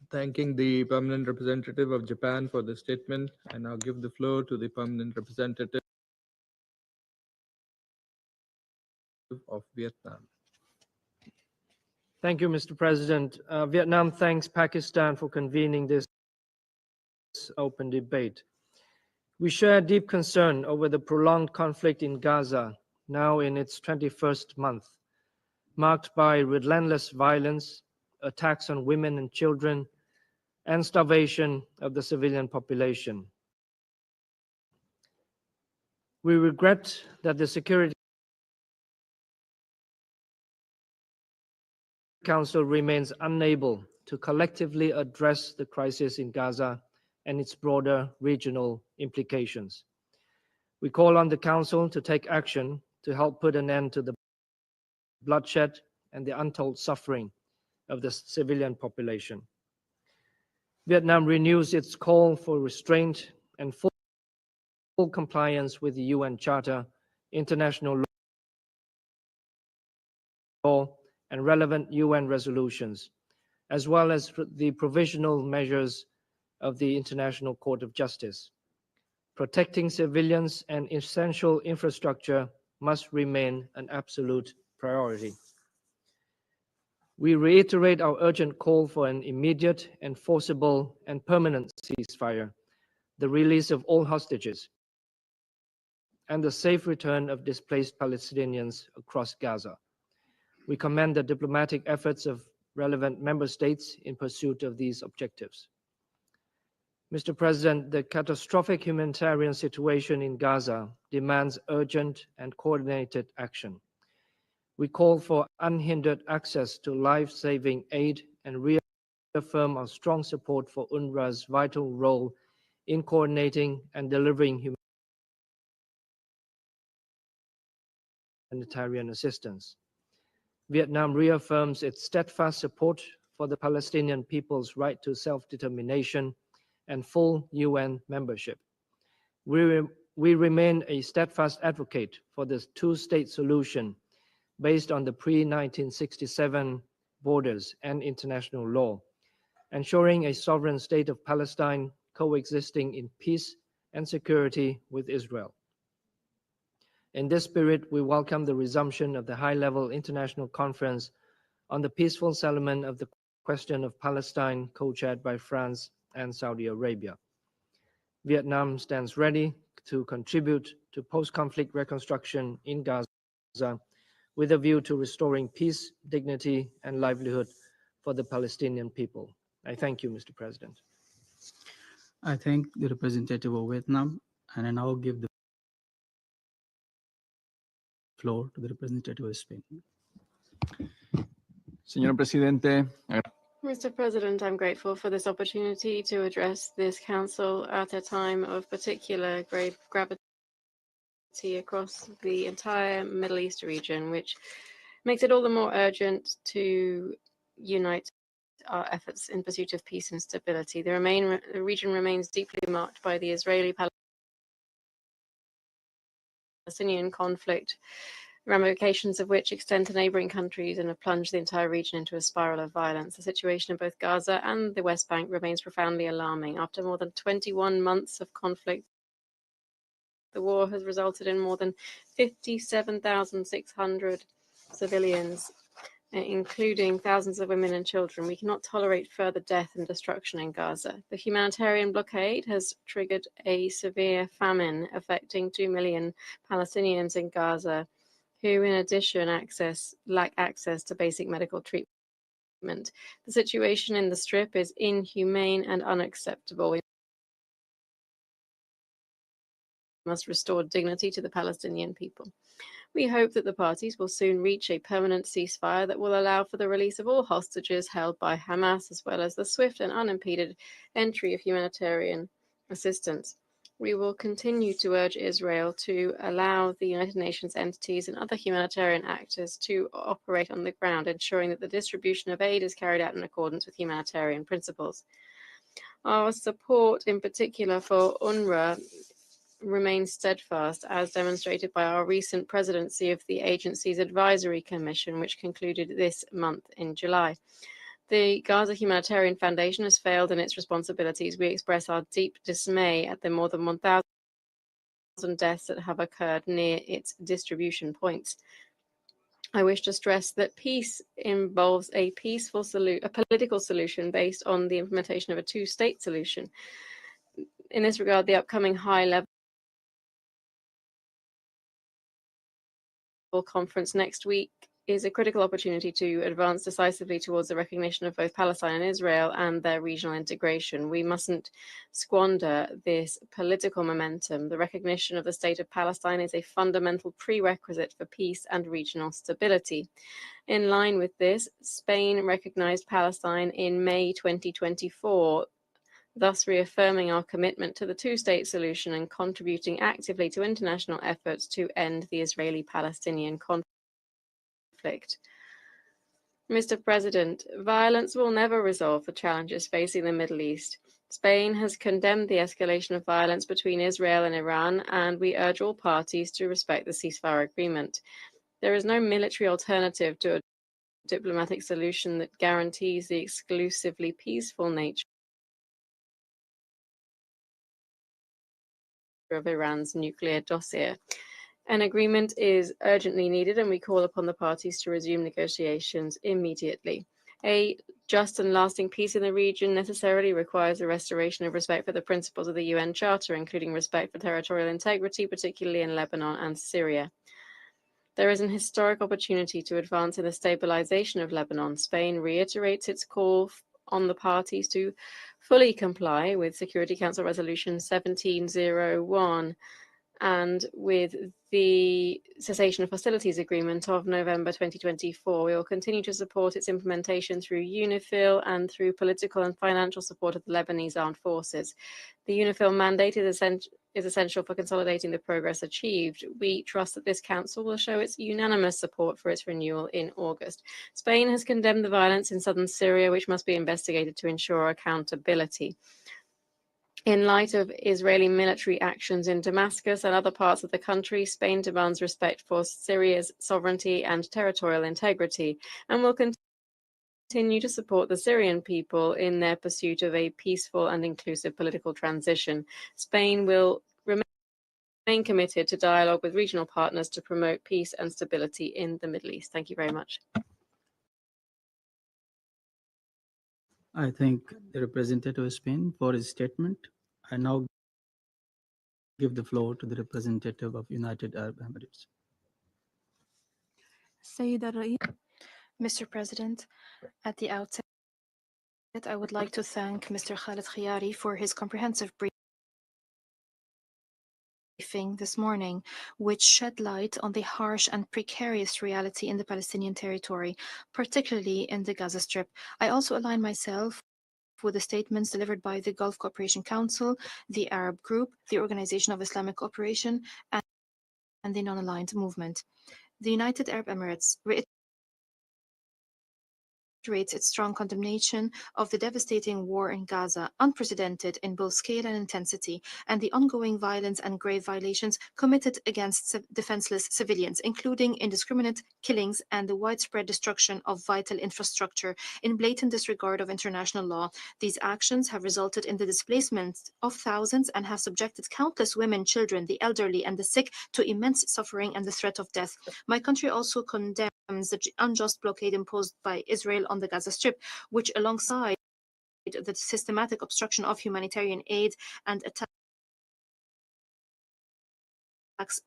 Thanking the permanent representative of Japan for the statement, I now give the floor to the permanent representative of Vietnam. Thank you, Mr. President. Vietnam thanks Pakistan for convening this open debate. We share deep concern over the prolonged conflict in Gaza now in its 21st month, marked by relentless violence, attacks on women and children, and starvation of the civilian population. We regret that the Security Council remains unable to collectively address the crisis in Gaza and its broader regional implications. We call on the Council to take action to help put an end to the bloodshed and the untold suffering of the civilian population. Vietnam renews its call for restraint and full compliance with the UN Charter, international law, and relevant UN resolutions, as well as the provisional measures of the International Court of Justice. Protecting civilians and essential infrastructure must remain an absolute priority. We reiterate our urgent call for an immediate, enforceable, and permanent ceasefire, the release of all hostages, and the safe return of displaced Palestinians across Gaza. We commend the diplomatic efforts of relevant member states in pursuit of these objectives. Mr. President, the catastrophic humanitarian situation in Gaza demands urgent and coordinated action. We call for unhindered access to life-saving aid and reaffirm our strong support for UNRWA's vital role in coordinating and delivering humanitarian assistance. Vietnam reaffirms its steadfast support for the Palestinian people's right to self-determination and full UN membership. We remain a steadfast advocate for the two-state solution based on the pre-1967 borders and international law, ensuring a sovereign state of Palestine coexisting in peace and security with Israel. In this spirit, we welcome the resumption of the high-level international conference on the peaceful settlement of the question of Palestine, co-chaired by France and Saudi Arabia. Vietnam stands ready to contribute to post-conflict reconstruction in Gaza with a view to restoring peace, dignity, and livelihood for the Palestinian people. I thank you, Mr. President. I thank the representative of Vietnam, and I now give the floor to the representative of Spain. Señor Presidente, Mr. President, I'm grateful for this opportunity to address this Council at a time of particular grave gravity across the entire Middle East region, which makes it all the more urgent to unite our efforts in pursuit of peace and stability. The region remains deeply marked by the Israeli-Palestinian conflict, ramifications of which extend to neighboring countries and have plunged the entire region into a spiral of violence. The situation in both Gaza and the West Bank remains profoundly alarming. After more than 21 months of conflict, the war has resulted in more than 57,600 civilians, including thousands of women and children. We cannot tolerate further death and destruction in Gaza. The humanitarian blockade has triggered a severe famine affecting 2 million Palestinians in Gaza, who in addition lack access to basic medical treatment. The situation in the Strip is inhumane and unacceptable. We must restore dignity to the Palestinian people. We hope that the parties will soon reach a permanent ceasefire that will allow for the release of all hostages held by Hamas, as well as the swift and unimpeded entry of humanitarian assistance. We will continue to urge Israel to allow the United Nations entities and other humanitarian actors to operate on the ground, ensuring that the distribution of aid is carried out in accordance with humanitarian principles. Our support, in particular for UNRWA, remains steadfast, as demonstrated by our recent presidency of the agency's advisory commission, which concluded this month in July. The Gaza Humanitarian Foundation has failed in its responsibilities. We express our deep dismay at the more than 1,000 deaths that have occurred near its distribution points. I wish to stress that peace involves a political solution based on the implementation of a two-state solution. In this regard, the upcoming high-level conference next week is a critical opportunity to advance decisively towards the recognition of both Palestine and Israel and their regional integration. We mustn't squander this political momentum. The recognition of the state of Palestine is a fundamental prerequisite for peace and regional stability. In line with this, Spain recognized Palestine in May 2024, thus reaffirming our commitment to the two-state solution and contributing actively to international efforts to end the Israeli-Palestinian conflict. Mr. President, violence will never resolve the challenges facing the Middle East. Spain has condemned the escalation of violence between Israel and Iran, and we urge all parties to respect the ceasefire agreement. There is no military alternative to a diplomatic solution that guarantees the exclusively peaceful nature of Iran's nuclear dossier. An agreement is urgently needed, and we call upon the parties to resume negotiations immediately. A just and lasting peace in the region necessarily requires the restoration of respect for the principles of the UN Charter, including respect for territorial integrity, particularly in Lebanon and Syria. There is an historic opportunity to advance in the stabilization of Lebanon. Spain reiterates its call on the parties to fully comply with Security Council Resolution 1701 and with the Cessation of Hostilities Agreement of November 2024. We will continue to support its implementation through UNIFIL and through political and financial support of the Lebanese armed forces. The UNIFIL mandate is essential for consolidating the progress achieved. We trust that this council will show its unanimous support for its renewal in August. Spain has condemned the violence in southern Syria, which must be investigated to ensure accountability. In light of Israeli military actions in Damascus and other parts of the country, Spain demands respect for Syria's sovereignty and territorial integrity, and will continue to support the Syrian people in their pursuit of a peaceful and inclusive political transition. Spain will remain committed to dialogue with regional partners to promote peace and stability in the Middle East. Thank you very much. I thank the representative of Spain for his statement. I now give the floor to the representative of United Arab Emirates. Mr. President, at the outset, I would like to thank Mr. Khaled Khiyari for his comprehensive briefing this morning, which shed light on the harsh and precarious reality in the Palestinian territory, particularly in the Gaza Strip. I also align myself with the statements delivered by the Gulf Cooperation Council, the Arab Group, the Organization of Islamic Cooperation, and the Non-Aligned Movement. The United Arab Emirates reiterates its strong condemnation of the devastating war in Gaza, unprecedented in both scale and intensity, and the ongoing violence and grave violations committed against defenseless civilians, including indiscriminate killings and the widespread destruction of vital infrastructure in blatant disregard of international law. These actions have resulted in the displacement of thousands and have subjected countless women, children, the elderly, and the sick to immense suffering and the threat of death. My country also condemns the unjust blockade imposed by Israel on the Gaza Strip, which, alongside the systematic obstruction of humanitarian aid and attacks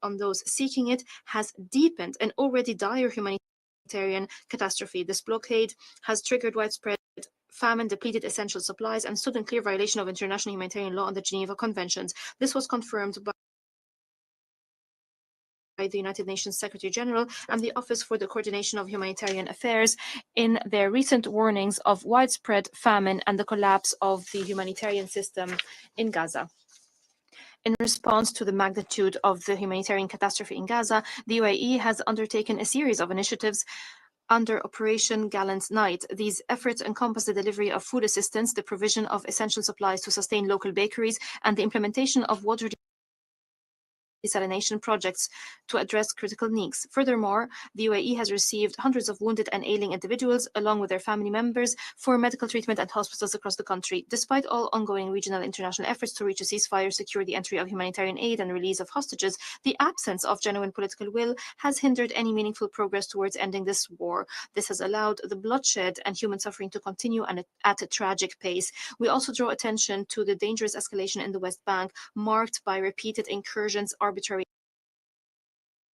on those seeking it, has deepened an already dire humanitarian catastrophe. This blockade has triggered widespread famine, depleted essential supplies, and stood in clear violation of international humanitarian law and the Geneva Conventions. This was confirmed by the United Nations Secretary General and the Office for the Coordination of Humanitarian Affairs in their recent warnings of widespread famine and the collapse of the humanitarian system in Gaza. In response to the magnitude of the humanitarian catastrophe in Gaza, the UAE has undertaken a series of initiatives under Operation Gallant Night. These efforts encompass the delivery of food assistance, the provision of essential supplies to sustain local bakeries, and the implementation of water desalination projects to address critical needs. Furthermore, the UAE has received hundreds of wounded and ailing individuals, along with their family members, for medical treatment at hospitals across the country. Despite all ongoing regional and international efforts to reach a ceasefire, secure the entry of humanitarian aid, and release of hostages, the absence of genuine political will has hindered any meaningful progress towards ending this war. This has allowed the bloodshed and human suffering to continue at a tragic pace. We also draw attention to the dangerous escalation in the West Bank, marked by repeated incursions, arbitrary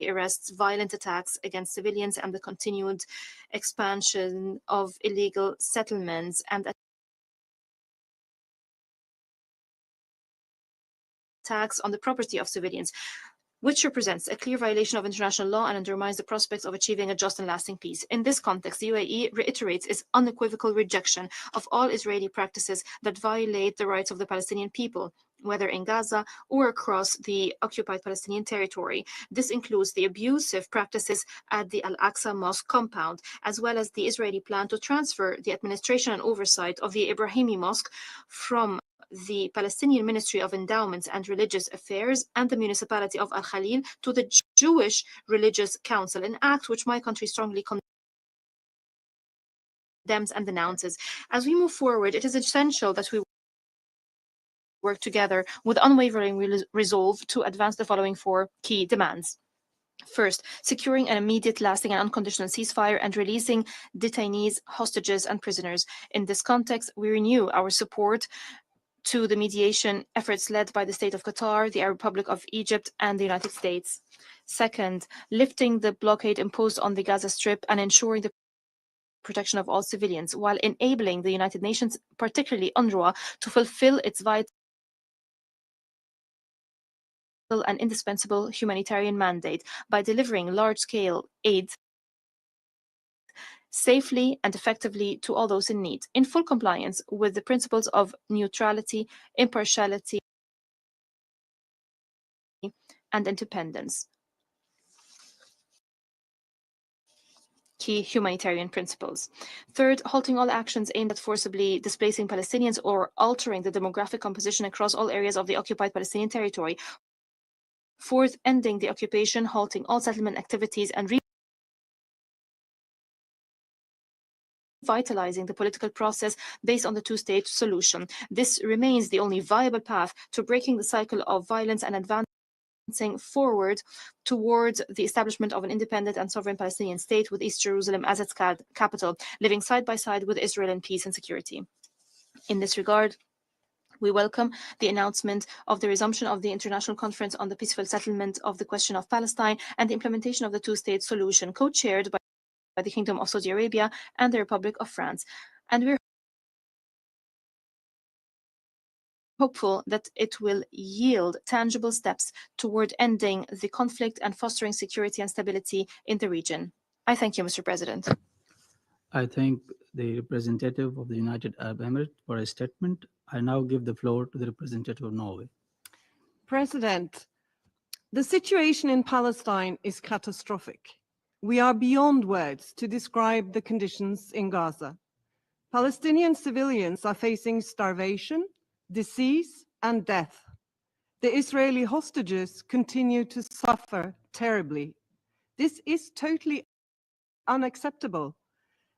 arrests, violent attacks against civilians, and the continued expansion of illegal settlements and attacks on the property of civilians, which represents a clear violation of international law and undermines the prospects of achieving a just and lasting peace. In this context, the UAE reiterates its unequivocal rejection of all Israeli practices that violate the rights of the Palestinian people, whether in Gaza or across the occupied Palestinian territory. This includes the abusive practices at the Al-Aqsa Mosque compound, as well as the Israeli plan to transfer the administration and oversight of the Ibrahimi Mosque from the Palestinian Ministry of Endowments and Religious Affairs and the municipality of Al Khalil to the Jewish Religious Council, an act which my country strongly condemns and denounces. As we move forward, it is essential that we work together with unwavering resolve to advance the following 4 key demands. First, securing an immediate, lasting, and unconditional ceasefire and releasing detainees, hostages, and prisoners. In this context, we renew our support to the mediation efforts led by the State of Qatar, the Arab Republic of Egypt, and the United States. Second, lifting the blockade imposed on the Gaza Strip and ensuring the protection of all civilians, while enabling the United Nations, particularly UNRWA, to fulfill its vital and indispensable humanitarian mandate by delivering large-scale aid safely and effectively to all those in need, in full compliance with the principles of neutrality, impartiality, and independence. Key humanitarian principles. Third, halting all actions aimed at forcibly displacing Palestinians or altering the demographic composition across all areas of the occupied Palestinian territory. Fourth, ending the occupation, halting all settlement activities, and revitalizing the political process based on the 2-state solution. This remains the only viable path to breaking the cycle of violence and advancing forward towards the establishment of an independent and sovereign Palestinian state with East Jerusalem as its capital, living side by side with Israel in peace and security. In this regard, we welcome the announcement of the resumption of the International Conference on the Peaceful Settlement of the Question of Palestine and the implementation of the 2-state solution, co-chaired by the Kingdom of Saudi Arabia and the Republic of France. And we're hopeful that it will yield tangible steps toward ending the conflict and fostering security and stability in the region. I thank you, Mr. President. I thank the representative of the United Arab Emirates for a statement. I now give the floor to the representative of Norway. President, the situation in Palestine is catastrophic. We are beyond words to describe the conditions in Gaza. Palestinian civilians are facing starvation, disease, and death. The Israeli hostages continue to suffer terribly. This is totally unacceptable.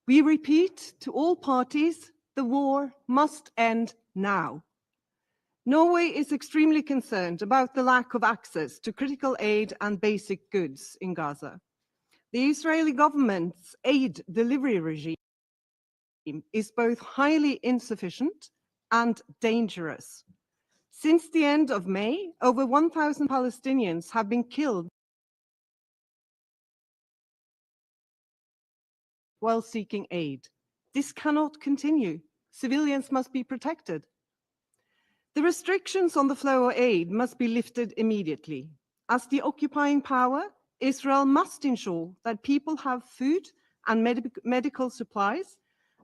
We repeat to all parties, the war must end now. Norway is extremely concerned about the lack of access to critical aid and basic goods in Gaza. The Israeli government's aid delivery regime is both highly insufficient and dangerous. Since the end of May, over 1,000 Palestinians have been killed while seeking aid. This cannot continue. Civilians must be protected. The restrictions on the flow of aid must be lifted immediately. As the occupying power, Israel must ensure that people have food and medical supplies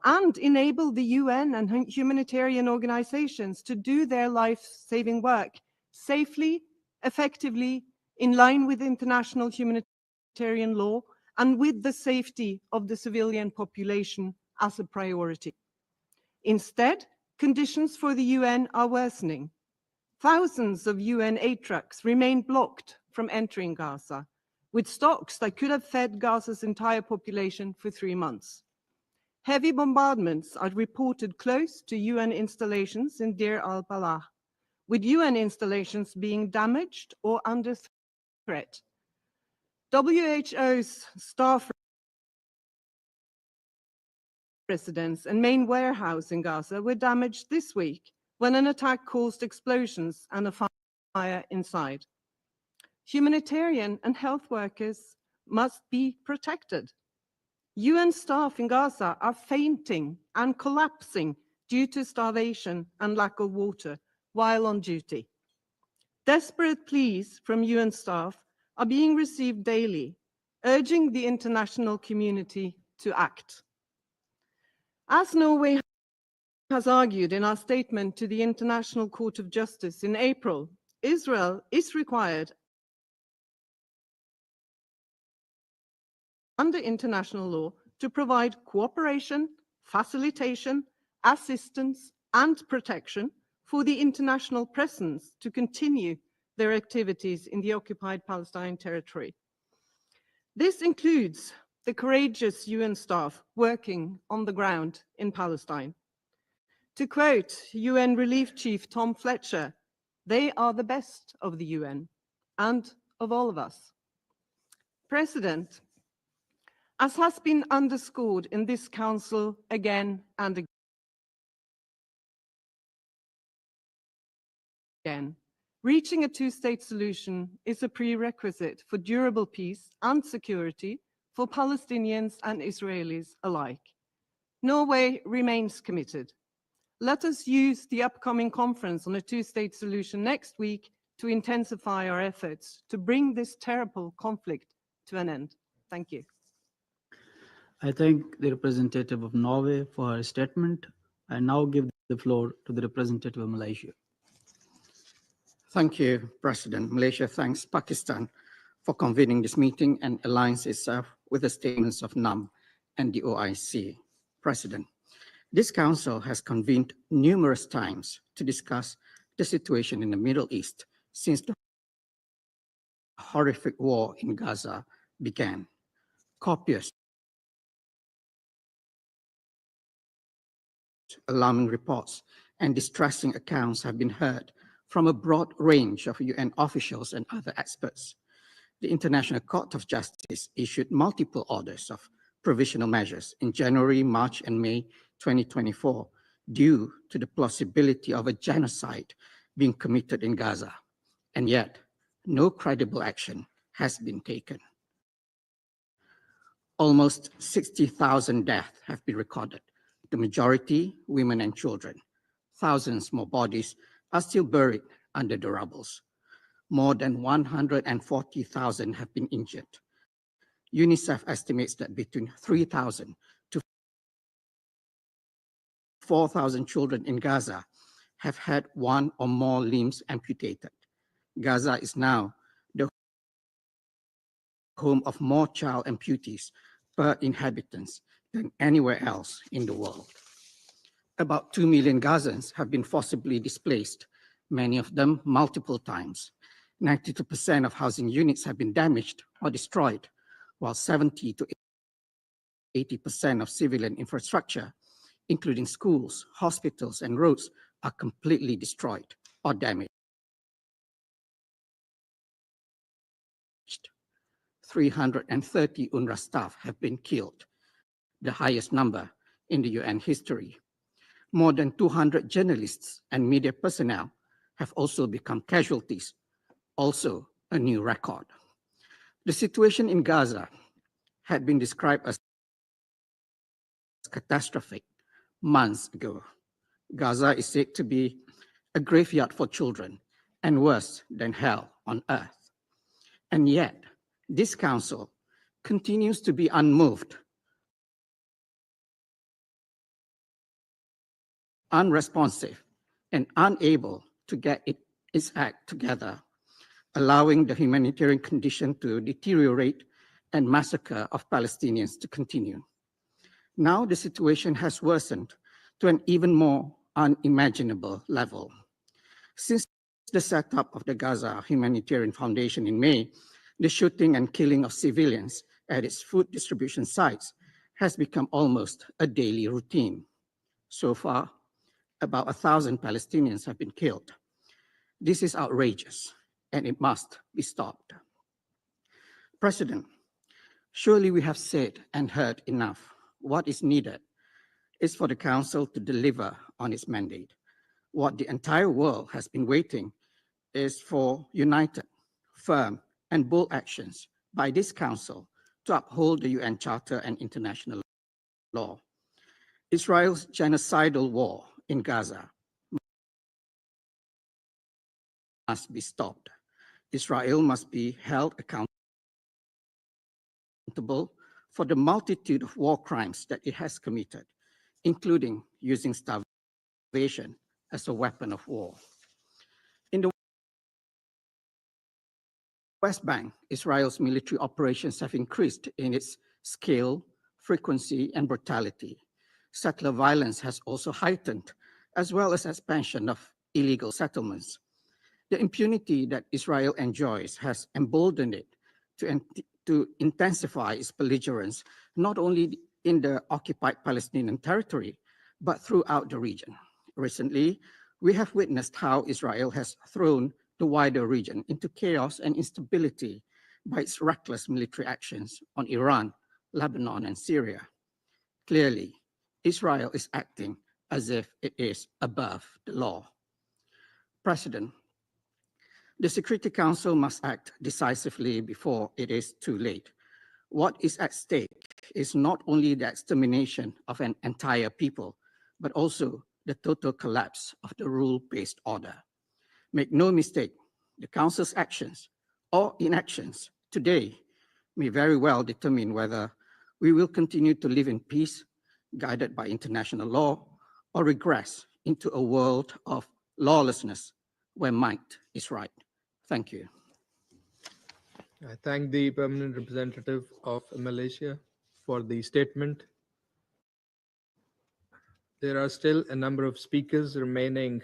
and enable the UN and humanitarian organizations to do their life-saving work safely, effectively, in line with international humanitarian law and with the safety of the civilian population as a priority. Instead, conditions for the UN are worsening. Thousands of UN aid trucks remain blocked from entering Gaza, with stocks that could have fed Gaza's entire population for 3 months. Heavy bombardments are reported close to UN installations in Deir al-Balah, with UN installations being damaged or under threat. WHO's staff residence and main warehouse in Gaza were damaged this week when an attack caused explosions and a fire inside. Humanitarian and health workers must be protected. UN staff in Gaza are fainting and collapsing due to starvation and lack of water while on duty. Desperate pleas from UN staff are being received daily, urging the international community to act. As Norway has argued in our statement to the International Court of Justice in April, Israel is required under international law to provide cooperation, facilitation, assistance, and protection for the international presence to continue their activities in the occupied Palestinian territory. This includes the courageous UN staff working on the ground in Palestine. To quote UN Relief Chief Tom Fletcher, they are the best of the UN and of all of us. President, as has been underscored in this Council again and again, reaching a two-state solution is a prerequisite for durable peace and security for Palestinians and Israelis alike. Norway remains committed. Let us use the upcoming conference on a two-state solution next week to intensify our efforts to bring this terrible conflict to an end. Thank you. I thank the representative of Norway for her statement. I now give the floor to the representative of Malaysia. Thank you, President. Malaysia thanks Pakistan for convening this meeting and aligns itself with the statements of NAM and the OIC. President, this council has convened numerous times to discuss the situation in the Middle East since the horrific war in Gaza began. Copious, alarming reports and distressing accounts have been heard from a broad range of UN officials and other experts. The International Court of Justice issued multiple orders of provisional measures in January, March, and May 2024 due to the possibility of a genocide being committed in Gaza, and yet no credible action has been taken. Almost 60,000 deaths have been recorded, the majority women and children. Thousands more bodies are still buried under the rubbles. More than 140,000 have been injured. UNICEF estimates that between 3,000 to 4,000 children in Gaza have had one or more limbs amputated. Gaza is now the home of more child amputees per inhabitants than anywhere else in the world. About 2 million Gazans have been forcibly displaced, many of them multiple times. 92% of housing units have been damaged or destroyed, while 70 to 80% of civilian infrastructure, including schools, hospitals, and roads, are completely destroyed or damaged. 330 UNRWA staff have been killed, the highest number in the UN history. More than 200 journalists and media personnel have also become casualties, also a new record. The situation in Gaza had been described as catastrophic months ago. Gaza is said to be a graveyard for children and worse than hell on earth. And yet, this council continues to be unmoved, unresponsive, and unable to get its act together, allowing the humanitarian condition to deteriorate and massacre of Palestinians to continue. Now the situation has worsened to an even more unimaginable level. Since the setup of the Gaza Humanitarian Foundation in May, the shooting and killing of civilians at its food distribution sites has become almost a daily routine. So far, about 1,000 Palestinians have been killed. This is outrageous, and it must be stopped. President, surely we have said and heard enough. What is needed is for the Council to deliver on its mandate. What the entire world has been waiting is for united, firm, and bold actions by this Council to uphold the UN Charter and international law. Israel's genocidal war in Gaza must be stopped. Israel must be held accountable for the multitude of war crimes that it has committed, including using starvation as a weapon of war. In the West Bank, Israel's military operations have increased in its scale, frequency, and brutality. Settler violence has also heightened, as well as expansion of illegal settlements. The impunity that Israel enjoys has emboldened it to intensify its belligerence, not only in the occupied Palestinian territory, but throughout the region. Recently, we have witnessed how Israel has thrown the wider region into chaos and instability by its reckless military actions on Iran, Lebanon, and Syria. Clearly, Israel is acting as if it is above the law. President, the Security Council must act decisively before it is too late. What is at stake is not only the extermination of an entire people, but also the total collapse of the rule-based order. Make no mistake, the Council's actions or inactions today may very well determine whether we will continue to live in peace, guided by international law, or regress into a world of lawlessness where might is right. Thank you. I thank the permanent representative of Malaysia for the statement. There are still a number of speakers remaining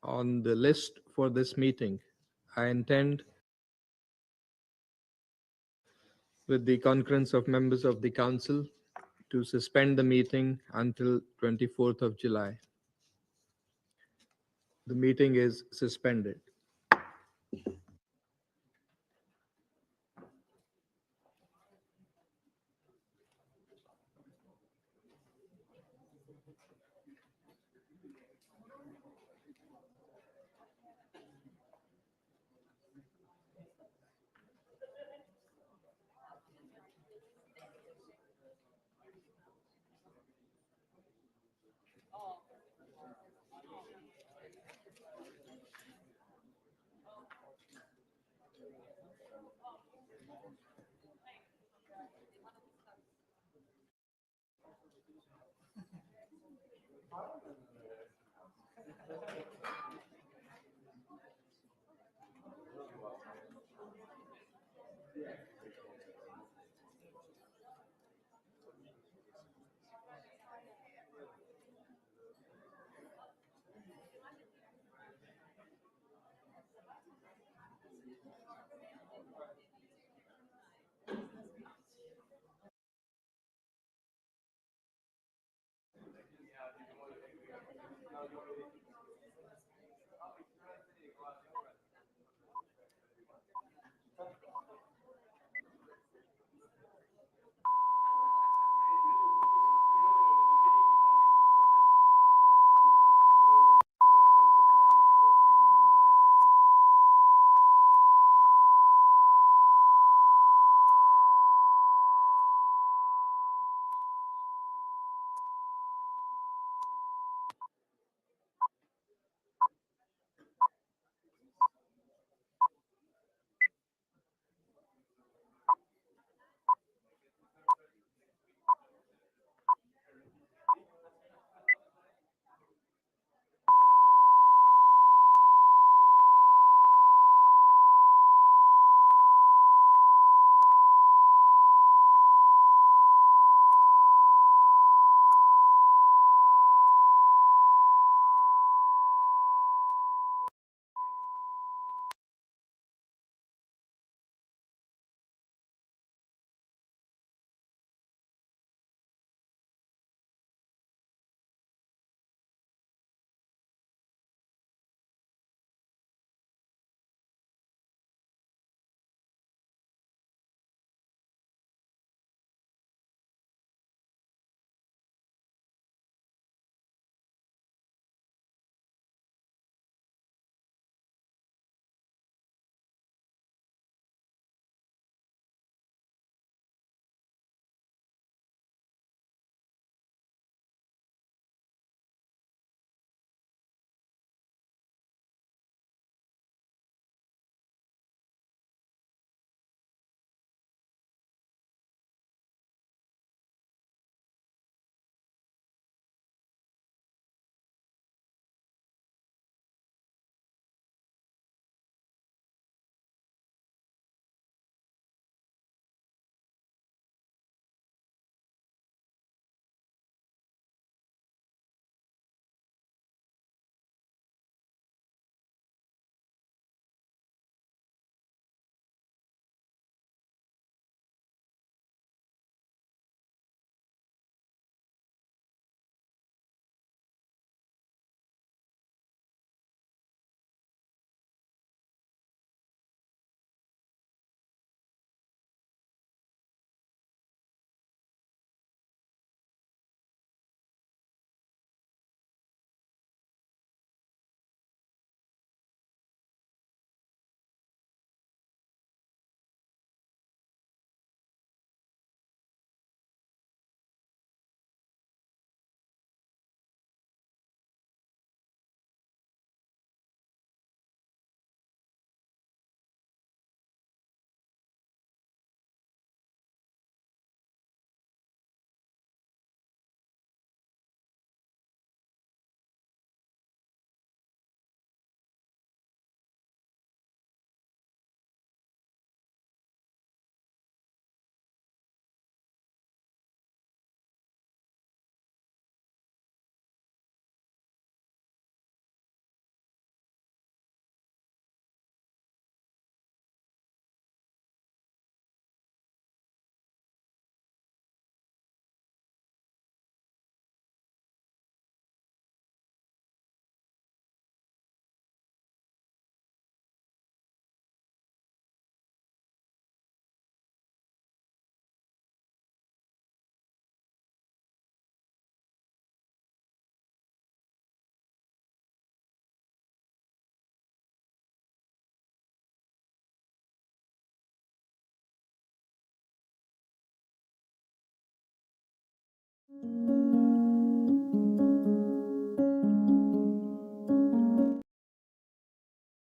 on the list for this meeting. I intend, with the concurrence of members of the Council, to suspend the meeting until 24th of July. The meeting is suspended.